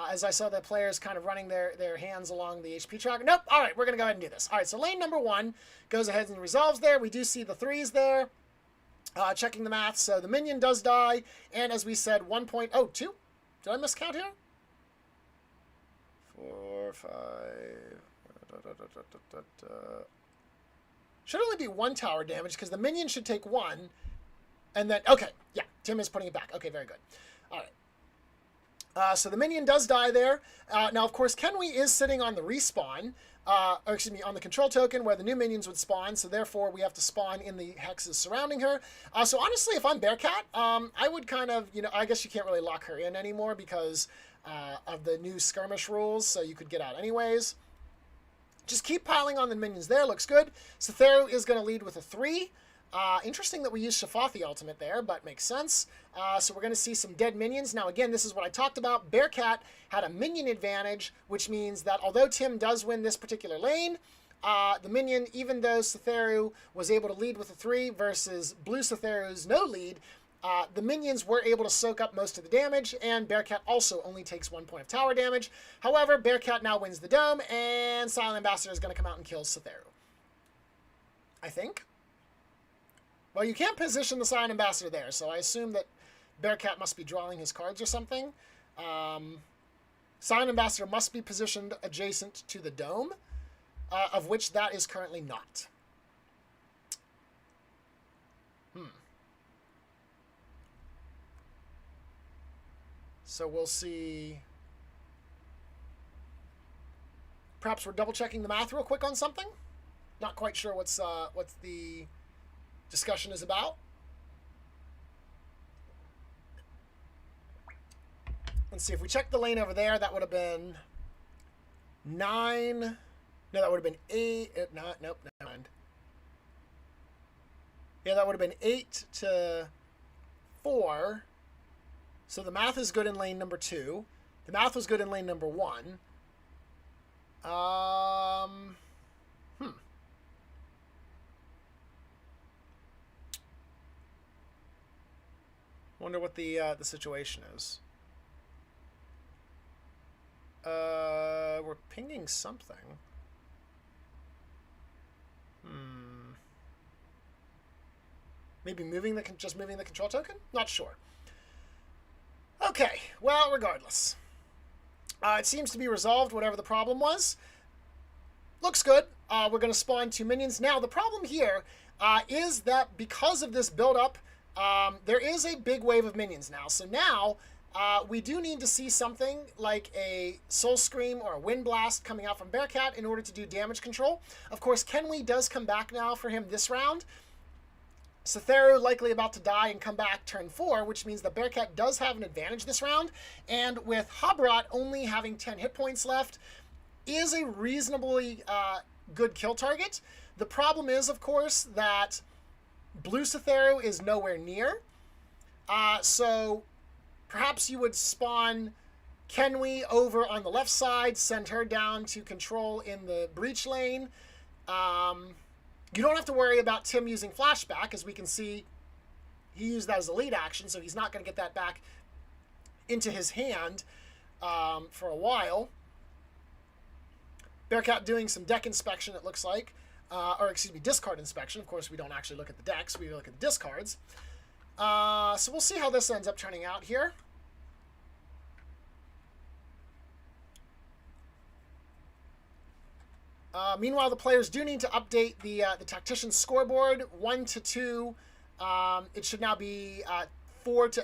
As I saw the players kind of running their hands along the HP tracker. Nope. All right, we're going to go ahead and do this. All right, so lane number 1 goes ahead and resolves there. We do see the 3s there. Checking the math. So the minion does die. And as we said, 1.02. Did I miscount here? 4, 5. Should only be 1 tower damage because the minion should take 1. And then, okay. Yeah, Tim is putting it back. Okay, very good. All right. So the minion does die there. Now, of course, Kenwi is sitting on the respawn, or excuse me, on the control token where the new minions would spawn. So therefore, we have to spawn in the hexes surrounding her. So honestly, if I'm Bearcat, I would kind of, I guess you can't really lock her in anymore because of the new skirmish rules. So you could get out anyways. Just keep piling on the minions there. Looks good. Cytheru is going to lead with a 3. Interesting that we use Shafathi ultimate there, but makes sense. So we're going to see some dead minions. Now, again, this is what I talked about. Bearcat had a minion advantage, which means that although Tim does win this particular lane, the minion, even though Cytheru was able to lead with a 3 versus Blue Cytheru's no lead, the minions were able to soak up most of the damage, and Bearcat also only takes 1 point of tower damage. However, Bearcat now wins the dome, and Silent Ambassador is going to come out and kill Cytheru. I think. Well, you can't position the Silent Ambassador there, so I assume that Bearcat must be drawing his cards or something. Silent Ambassador must be positioned adjacent to the dome, of which that is currently not. So we'll see. Perhaps we're double-checking the math real quick on something. Not quite sure what's the discussion is about. Let's see, if we check the lane over there, that would have been 9. No, that would have been 8. Nope, never mind. Yeah, that would have been 8 to 4. So the math is good in lane number 2. The math was good in lane number 1. Wonder what the situation is. We're pinging something. Maybe just moving the control token? Not sure. Okay, well, regardless. It seems to be resolved, whatever the problem was. Looks good. We're going to spawn 2 minions. Now, the problem here is that because of this build-up, there is a big wave of minions now. So now, we do need to see something like a Soul Scream or a Wind Blast coming out from Bearcat in order to do damage control. Of course, Kenwi does come back now for him this round. Cytheru likely about to die and come back turn 4, which means that Bearcat does have an advantage this round. And with Habrat only having 10 hit points left, is a reasonably good kill target. The problem is, of course, that Blue Cytheru is nowhere near. So perhaps you would spawn Kenwi over on the left side, send her down to control in the breach lane. You don't have to worry about Tim using flashback, as we can see he used that as a lead action, so he's not going to get that back into his hand for a while. Bearcat doing some deck inspection, it looks like. Or, excuse me, discard inspection. Of course, we don't actually look at the decks. We look at the discards. So we'll see how this ends up turning out here. Meanwhile, the players do need to update the tactician's scoreboard. 1 to 2. It should now be 4 to...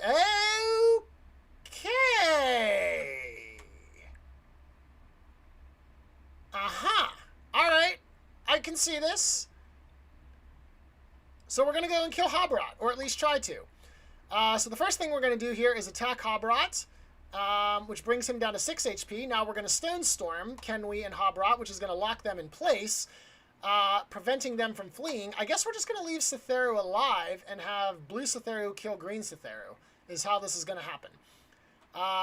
Okay. Aha. All right. I can see this. So we're going to go and kill Habrat, or at least try to. So the first thing we're going to do here is attack Habrat, which brings him down to 6 HP. Now we're going to Stone Storm Kenwi and Habrat, which is going to lock them in place, preventing them from fleeing. I guess we're just going to leave Cytheru alive and have Blue Cytheru kill Green Cytheru, is how this is going to happen.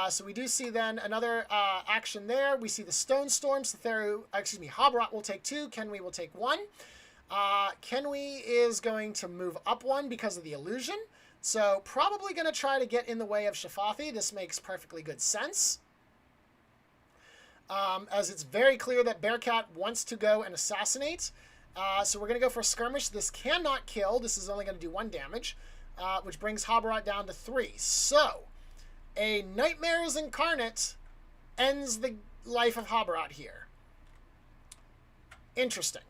So we do see then another action there. We see the Stone Storm. Habrat will take 2. Kenwi will take 1. Kenwi is going to move up one because of the illusion. So probably going to try to get in the way of Shafathi. This makes perfectly good sense. As it's very clear that Bearcat wants to go and assassinate. So we're going to go for a skirmish. This cannot kill. This is only going to do 1 damage, which brings Habarat down to 3. So a Nightmares Incarnate ends the life of Habarat here. Interesting.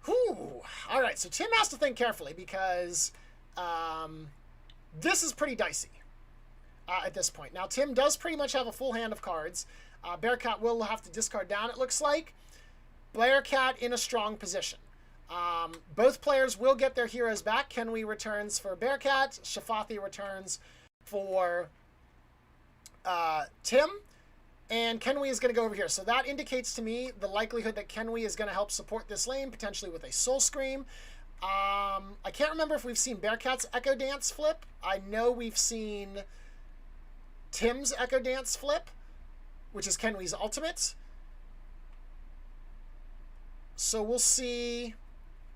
Whew. All right, so Tim has to think carefully because this is pretty dicey at this point. Now, Tim does pretty much have a full hand of cards. Bearcat will have to discard down, it looks like. Bearcat in a strong position. Both players will get their heroes back. Kenwi returns for Bearcat. Shafathi returns for Tim. And Kenwi is going to go over here. So that indicates to me the likelihood that Kenwi is going to help support this lane, potentially with a Soul Scream. I can't remember if we've seen Bearcat's Echo Dance flip. I know we've seen Tim's Echo Dance flip, which is Kenwi's ultimate. So we'll see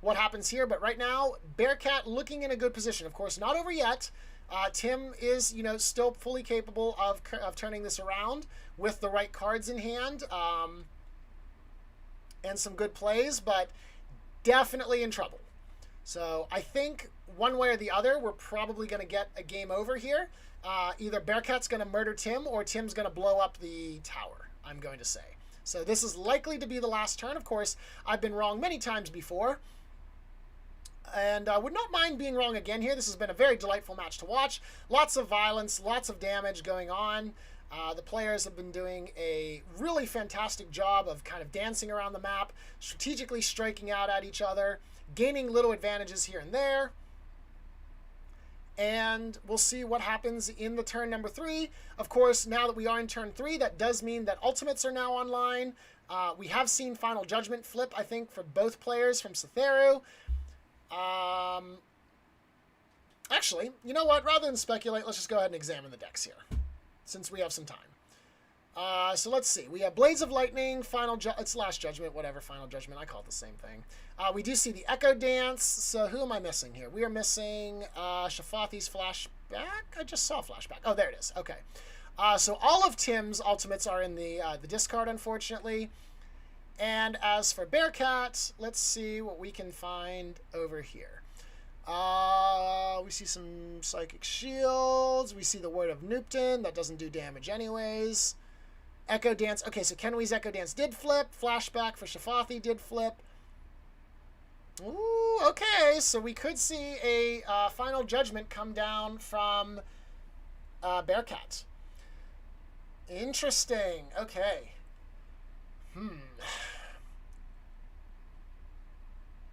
what happens here. But right now, Bearcat looking in a good position. Of course, not over yet. Tim is, still fully capable of turning this around with the right cards in hand and some good plays, but definitely in trouble. So I think one way or the other, we're probably going to get a game over here. Either Bearcat's going to murder Tim or Tim's going to blow up the tower, I'm going to say. So this is likely to be the last turn. Of course, I've been wrong many times before. And I would not mind being wrong again here. This has been a very delightful match to watch. Lots of violence, lots of damage going on. The players have been doing a really fantastic job of kind of dancing around the map, strategically striking out at each other, gaining little advantages here and there. And we'll see what happens in the turn number 3. Of course, now that we are in turn 3, that does mean that ultimates are now online. We have seen Final Judgment flip, I think, for both players from Satheru. Actually, you know what? Rather than speculate, let's just go ahead and examine the decks here, since we have some time. So let's see. We have Blades of Lightning, it's Last Judgment, whatever, Final Judgment. I call it the same thing. We do see the Echo Dance. So who am I missing here? We are missing Shafathi's Flashback. I just saw Flashback. Oh, there it is. Okay. So all of Tim's ultimates are in the discard, unfortunately. And as for Bearcat, let's see what we can find over here. We see some Psychic Shields. We see the Word of Nupton. That doesn't do damage anyways. Echo Dance. Okay, so Kenwi's Echo Dance did flip. Flashback for Shafathi did flip. Ooh, okay. So we could see a Final Judgment come down from Bearcat. Interesting. Okay.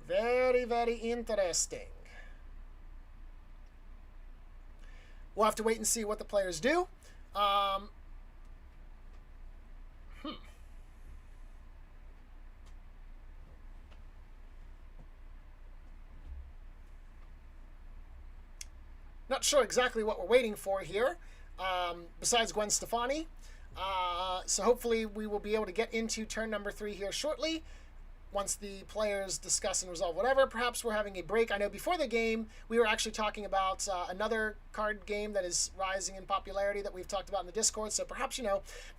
Very, very interesting. We'll have to wait and see what the players do. Not sure exactly what we're waiting for here, besides Gwen Stefani. So hopefully we will be able to get into turn number 3 here shortly. Once the players discuss and resolve whatever, perhaps we're having a break. I know before the game, we were actually talking about another card game that is rising in popularity that we've talked about in the Discord. So perhaps,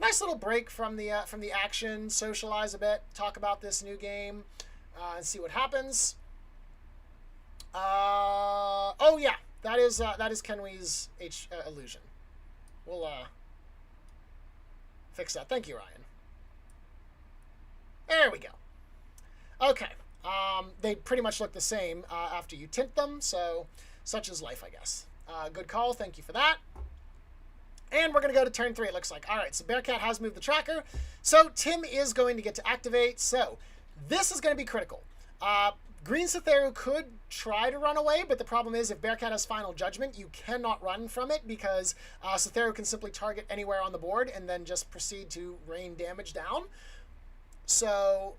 nice little break from the action, socialize a bit, talk about this new game, and see what happens. Oh yeah, that is Kenwi's illusion. We'll fix that. Thank you, Ryan. There we go. Okay. They pretty much look the same after you tint them, so such is life, I guess. Good call. Thank you for that. And we're going to go to turn 3, it looks like. All right, so Bearcat has moved the tracker. So Tim is going to get to activate. So this is going to be critical. Green Satheru could try to run away, but the problem is if Bearcat has Final Judgment, you cannot run from it because Satheru can simply target anywhere on the board and then just proceed to rain damage down. So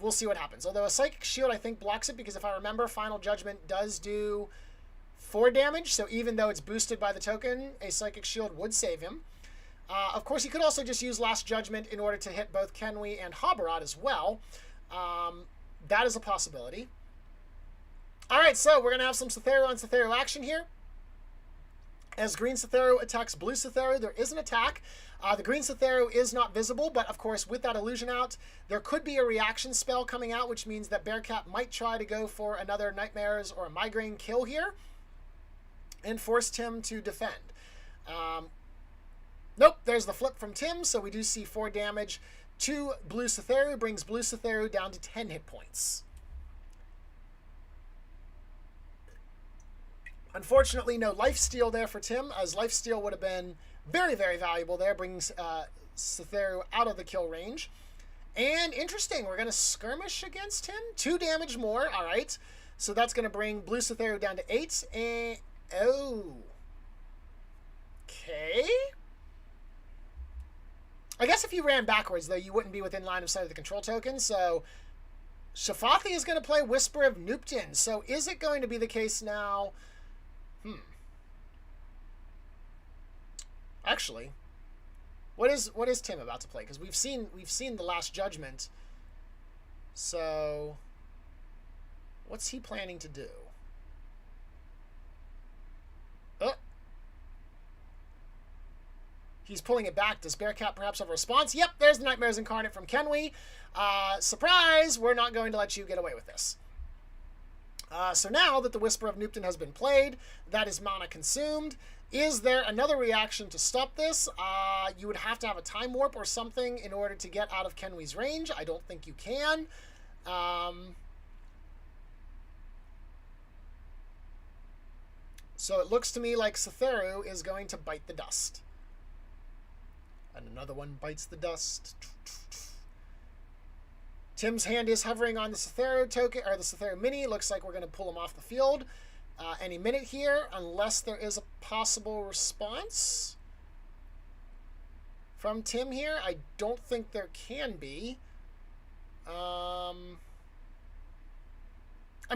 we'll see what happens. Although a Psychic Shield, I think, blocks it because if I remember, Final Judgment does do 4 damage. So even though it's boosted by the token, a Psychic Shield would save him. Of course, he could also just use Last Judgment in order to hit both Kenwi and Habarat as well. That is a possibility. All right, so we're going to have some Cythero on Cythero action here. As green Cythero attacks blue Cythero, there is an attack. The green Cythero is not visible, but of course, with that illusion out, there could be a reaction spell coming out, which means that Bearcat might try to go for another Nightmares or a Migraine kill here and force Tim to defend. Nope, there's the flip from Tim, so we do see 4 damage to blue Cythero, brings blue Cythero down to 10 hit points. Unfortunately, no lifesteal there for Tim, as lifesteal would have been very, very valuable there. Brings Cythero out of the kill range. And interesting, we're going to skirmish against him. 2 damage more, all right. So that's going to bring blue Cythero down to 8. And, oh. Okay. I guess if you ran backwards, though, you wouldn't be within line of sight of the control token. So Shafathi is going to play Whisper of Nuptin. So is it going to be the case now... Actually, what is Tim about to play? Because we've seen the Last Judgment. So, what's he planning to do? Oh, he's pulling it back. Does Bearcat perhaps have a response? Yep, there's the Nightmares Incarnate from Kenwi. Surprise! We're not going to let you get away with this. So now that the Whisper of Nuptin has been played, that is mana consumed. Is there another reaction to stop this? You would have to have a Time Warp or something in order to get out of Kenwi's range. I don't think you can. So it looks to me like Cythero is going to bite the dust. And another one bites the dust. Tim's hand is hovering on the Cythero token, or the Cythero mini. Looks like we're going to pull him off the field any minute here, unless there is a possible response from Tim here. I don't think there can be. I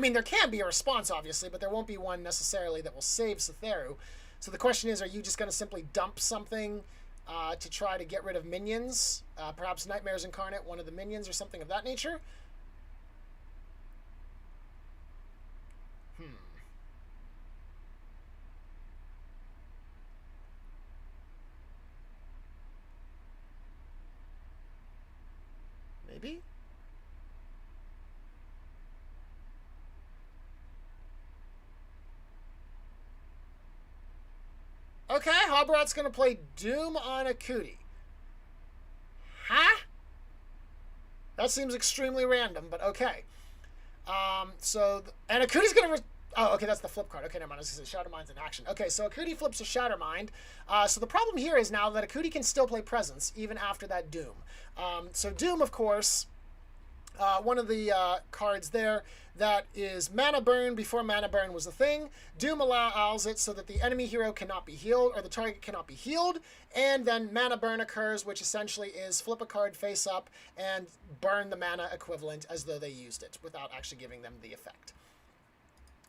mean, there can be a response, obviously, but there won't be one necessarily that will save Cythero. So the question is, are you just going to simply dump something to try to get rid of minions? Perhaps Nightmares Incarnate, one of the minions, or something of that nature? Maybe? Okay, Hobrat's going to play Doom on Akuti. Huh? That seems extremely random, but okay. And Akuti's going to... Oh, okay, that's the flip card. Okay, never mind. I was going to say Shattermind's in action. Okay, so Akuti flips a Shattermind. So the problem here is now that Akuti can still play Presence, even after that Doom. So Doom, of course... one of the cards there that is Mana Burn before Mana Burn was a thing. Doom allows it so that the enemy hero cannot be healed, or the target cannot be healed, and then Mana Burn occurs, which essentially is flip a card face up and burn the mana equivalent as though they used it, without actually giving them the effect.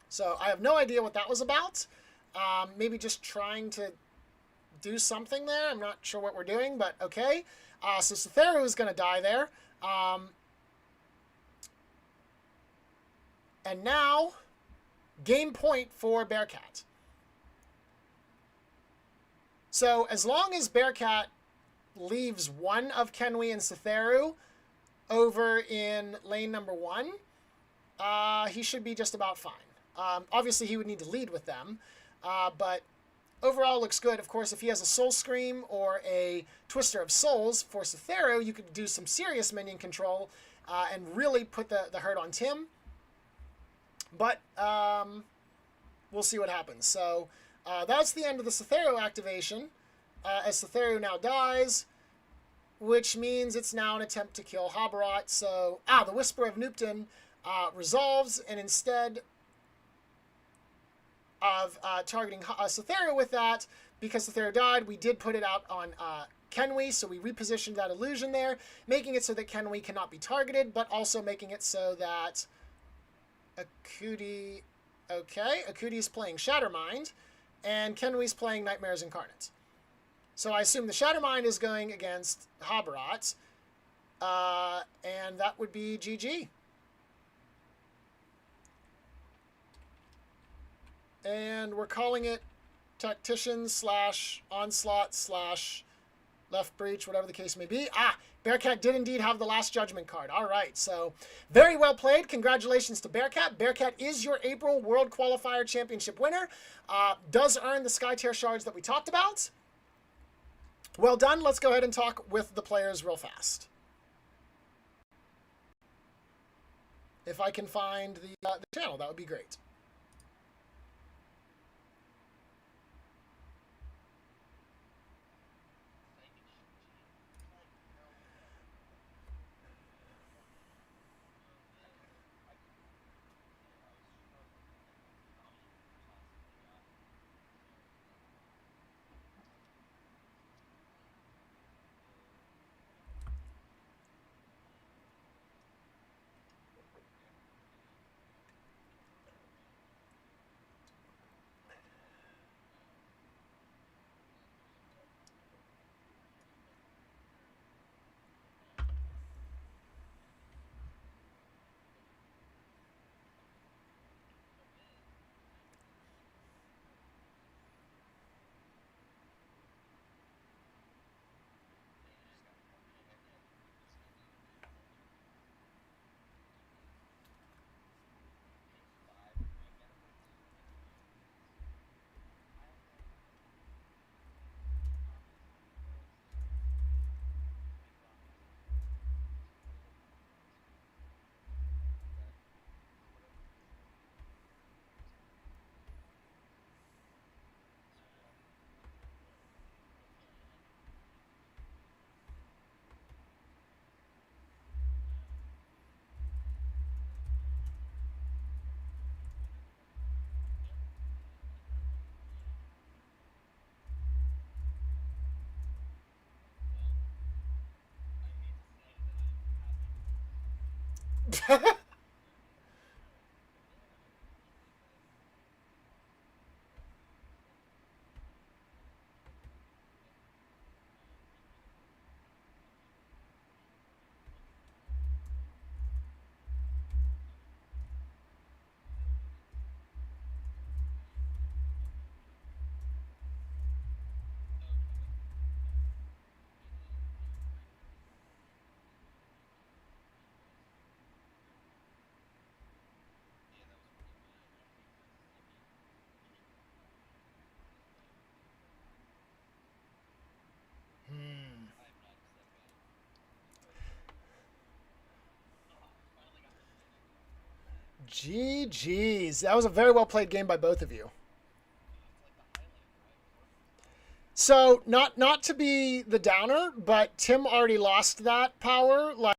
So I have no idea what that was about. Maybe just trying to do something there. I'm not sure what we're doing, but okay. So Cythero is going to die there. And now, game point for Bearcat. So as long as Bearcat leaves one of Kenwi and Cythero over in lane number 1, he should be just about fine. Obviously, he would need to lead with them, but overall looks good. Of course, if he has a Soul Scream or a Twister of Souls for Cythero, you could do some serious minion control and really put the hurt on Tim. But we'll see what happens. So that's the end of the Cythero activation, as Cythero now dies, which means it's now an attempt to kill Habarat. So, the Whisper of Nuptin resolves, and instead of targeting Cythero with that, because Cythero died, we did put it out on Kenwi, so we repositioned that illusion there, making it so that Kenwi cannot be targeted, but also making it so that Akuti... Okay, Akuti's playing Shattermind, and Kenwi's playing Nightmares Incarnate. So I assume the Shattermind is going against Habarat, And that would be GG. And we're calling it Tactician / Onslaught / Left Breach, whatever the case may be. Bearcat did indeed have the Last Judgment card. All right, so very well played. Congratulations to Bearcat. Bearcat is your April World Qualifier Championship winner. Does earn the Sky Tier shards that we talked about. Well done. Let's go ahead and talk with the players real fast. If I can find the channel, that would be great. GG's. That was a very well played game by both of you. So, not to be the downer, but Tim already lost that power like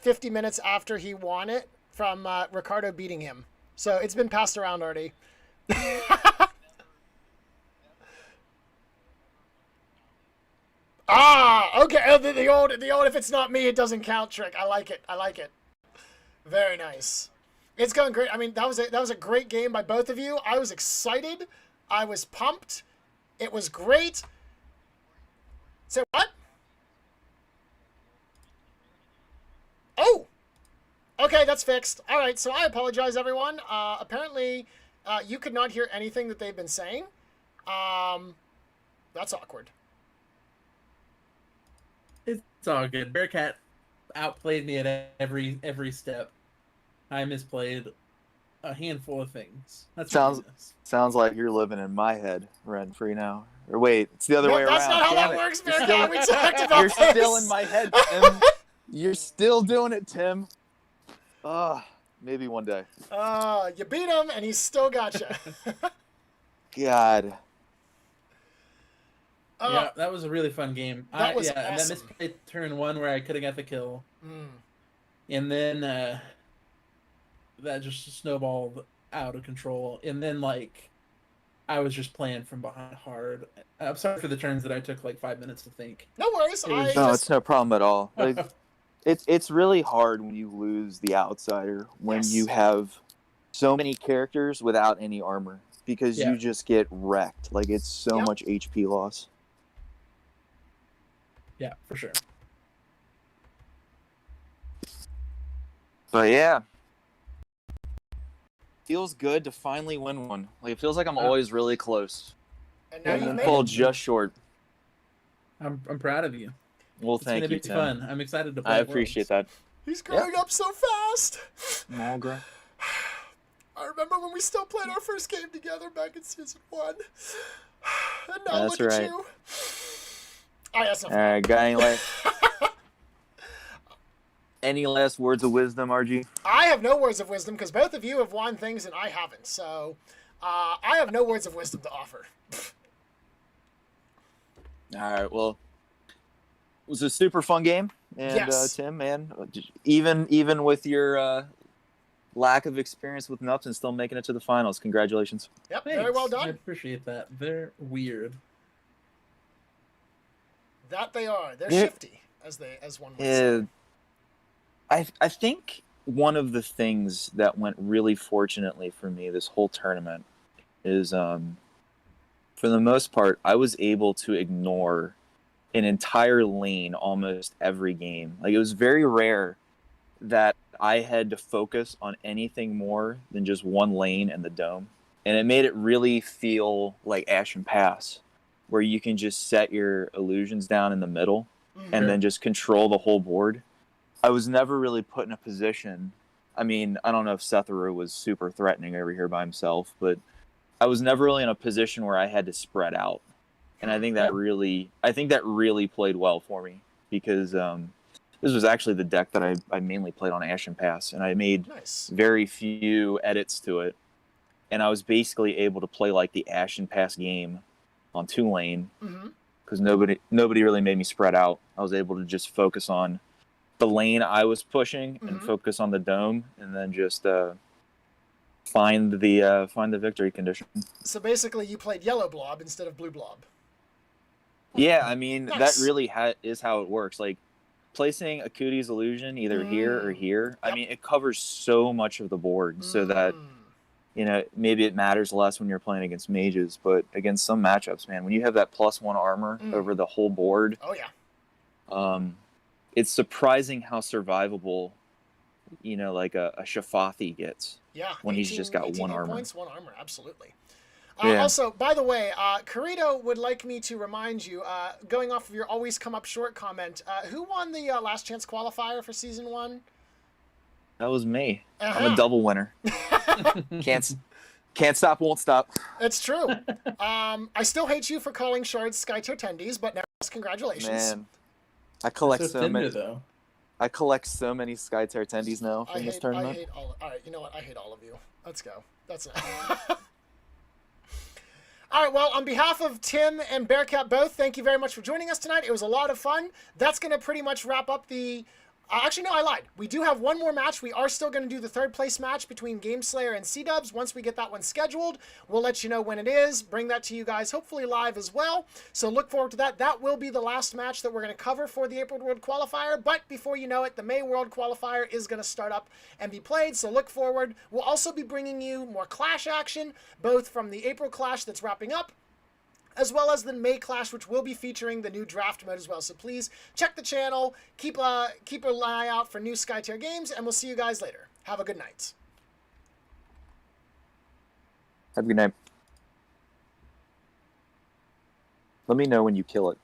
50 minutes after he won it from Ricardo beating him. So it's been passed around already. Okay. Oh, the old if it's not me, it doesn't count trick. I like it. I like it. Very nice. It's going great. I mean, that was a great game by both of you. I was excited. I was pumped. It was great. Say what? Oh! Okay, that's fixed. All right, so I apologize, everyone. Apparently, you could not hear anything that they've been saying. That's awkward. It's all good. Bearcat outplayed me at every step. I misplayed a handful of things. That sounds like you're living in my head rent free now. Or wait, it's the other way around. That's not how that works, Bearcat. We talked about You're this. still in my head, Tim. You're still doing it, Tim. Maybe one day. You beat him, and he still got you. God. Yeah, that was a really fun game. That was awesome. And that misplayed turn one where I could have got the kill. And then that just snowballed out of control. And then, like, I was just playing from behind hard. I'm sorry for the turns that I took, like, 5 minutes to think. No worries. It's no problem at all. Like, it's really hard when you lose the outsider, when you have so many characters without any armor, because you just get wrecked. Like, it's so much HP loss. Yeah, for sure. But yeah, feels good to finally win one. Like, it feels like I'm always really close. And now you've made Pulled it. just short. I'm proud of you. Well, It's thank gonna you, be Tim. fun. I'm excited to play. I appreciate that. He's growing up so fast. Small grow. I remember when we still played our first game together back in season 1. And now That's look at right. you. All right, that's enough. All right, got any last words of wisdom, RG? I have no words of wisdom because both of you have won things and I haven't. So I have no words of wisdom to offer. All right, well, it was a super fun game. And Yes. Tim, man, even with your lack of experience with nuts and still making it to the finals, congratulations. Yep, Thanks. very well I done. appreciate that. They're weird. That they are. They're Yeah. shifty, as one would say. I think one of the things that went really fortunately for me this whole tournament is, for the most part, I was able to ignore an entire lane almost every game. Like, it was very rare that I had to focus on anything more than just one lane and the dome. And it made it really feel like Ashen Pass, where you can just set your illusions down in the middle and then just control the whole board. I was never really put in a position. I mean, I don't know if Setharu was super threatening over here by himself, but I was never really in a position where I had to spread out. And I think that really played well for me, because this was actually the deck that I mainly played on Ashen Pass, and I made very few edits to it. And I was basically able to play like the Ashen Pass game on 2-lane, because nobody really made me spread out. I was able to just focus on the lane I was pushing and focus on the dome, and then just find the victory condition. So basically, you played yellow blob instead of blue blob. Yeah, I mean, that really is how it works. Like, placing a Cootie's illusion either here or here, I mean, it covers so much of the board, so that, you know, maybe it matters less when you're playing against mages, but against some matchups, man, when you have that +1 armor over the whole board, it's surprising how survivable, you know, like a Shafathi gets. Yeah, when he's just got 1 armor. Points, 1 armor, absolutely. Also, by the way, Carito would like me to remind you, going off of your always come up short comment, who won the last chance qualifier for season 1? That was me. I'm a double winner. Can't stop, won't stop. It's true. I still hate you for calling shards Skytier attendees, but nevertheless, congratulations. Man, I collect so many. Though. I collect so many Skytier attendees now in this tournament. I hate all right, you know what? I hate all of you. Let's go. That's it. All right, well, on behalf of Tim and Bearcat both, thank you very much for joining us tonight. It was a lot of fun. That's going to pretty much wrap up the... actually, no, I lied. We do have one more match. We are still going to do the 3rd place match between GameSlayer and C-Dubs. Once we get that one scheduled, we'll let you know when it is. Bring that to you guys, hopefully live as well. So look forward to that. That will be the last match that we're going to cover for the April World Qualifier. But before you know it, the May World Qualifier is going to start up and be played. So look forward. We'll also be bringing you more Clash action, both from the April Clash that's wrapping up, as well as the May Clash, which will be featuring the new draft mode as well. So please check the channel, keep an eye out for new Skytier games, and we'll see you guys later. Have a good night. Have a good night. Let me know when you kill it.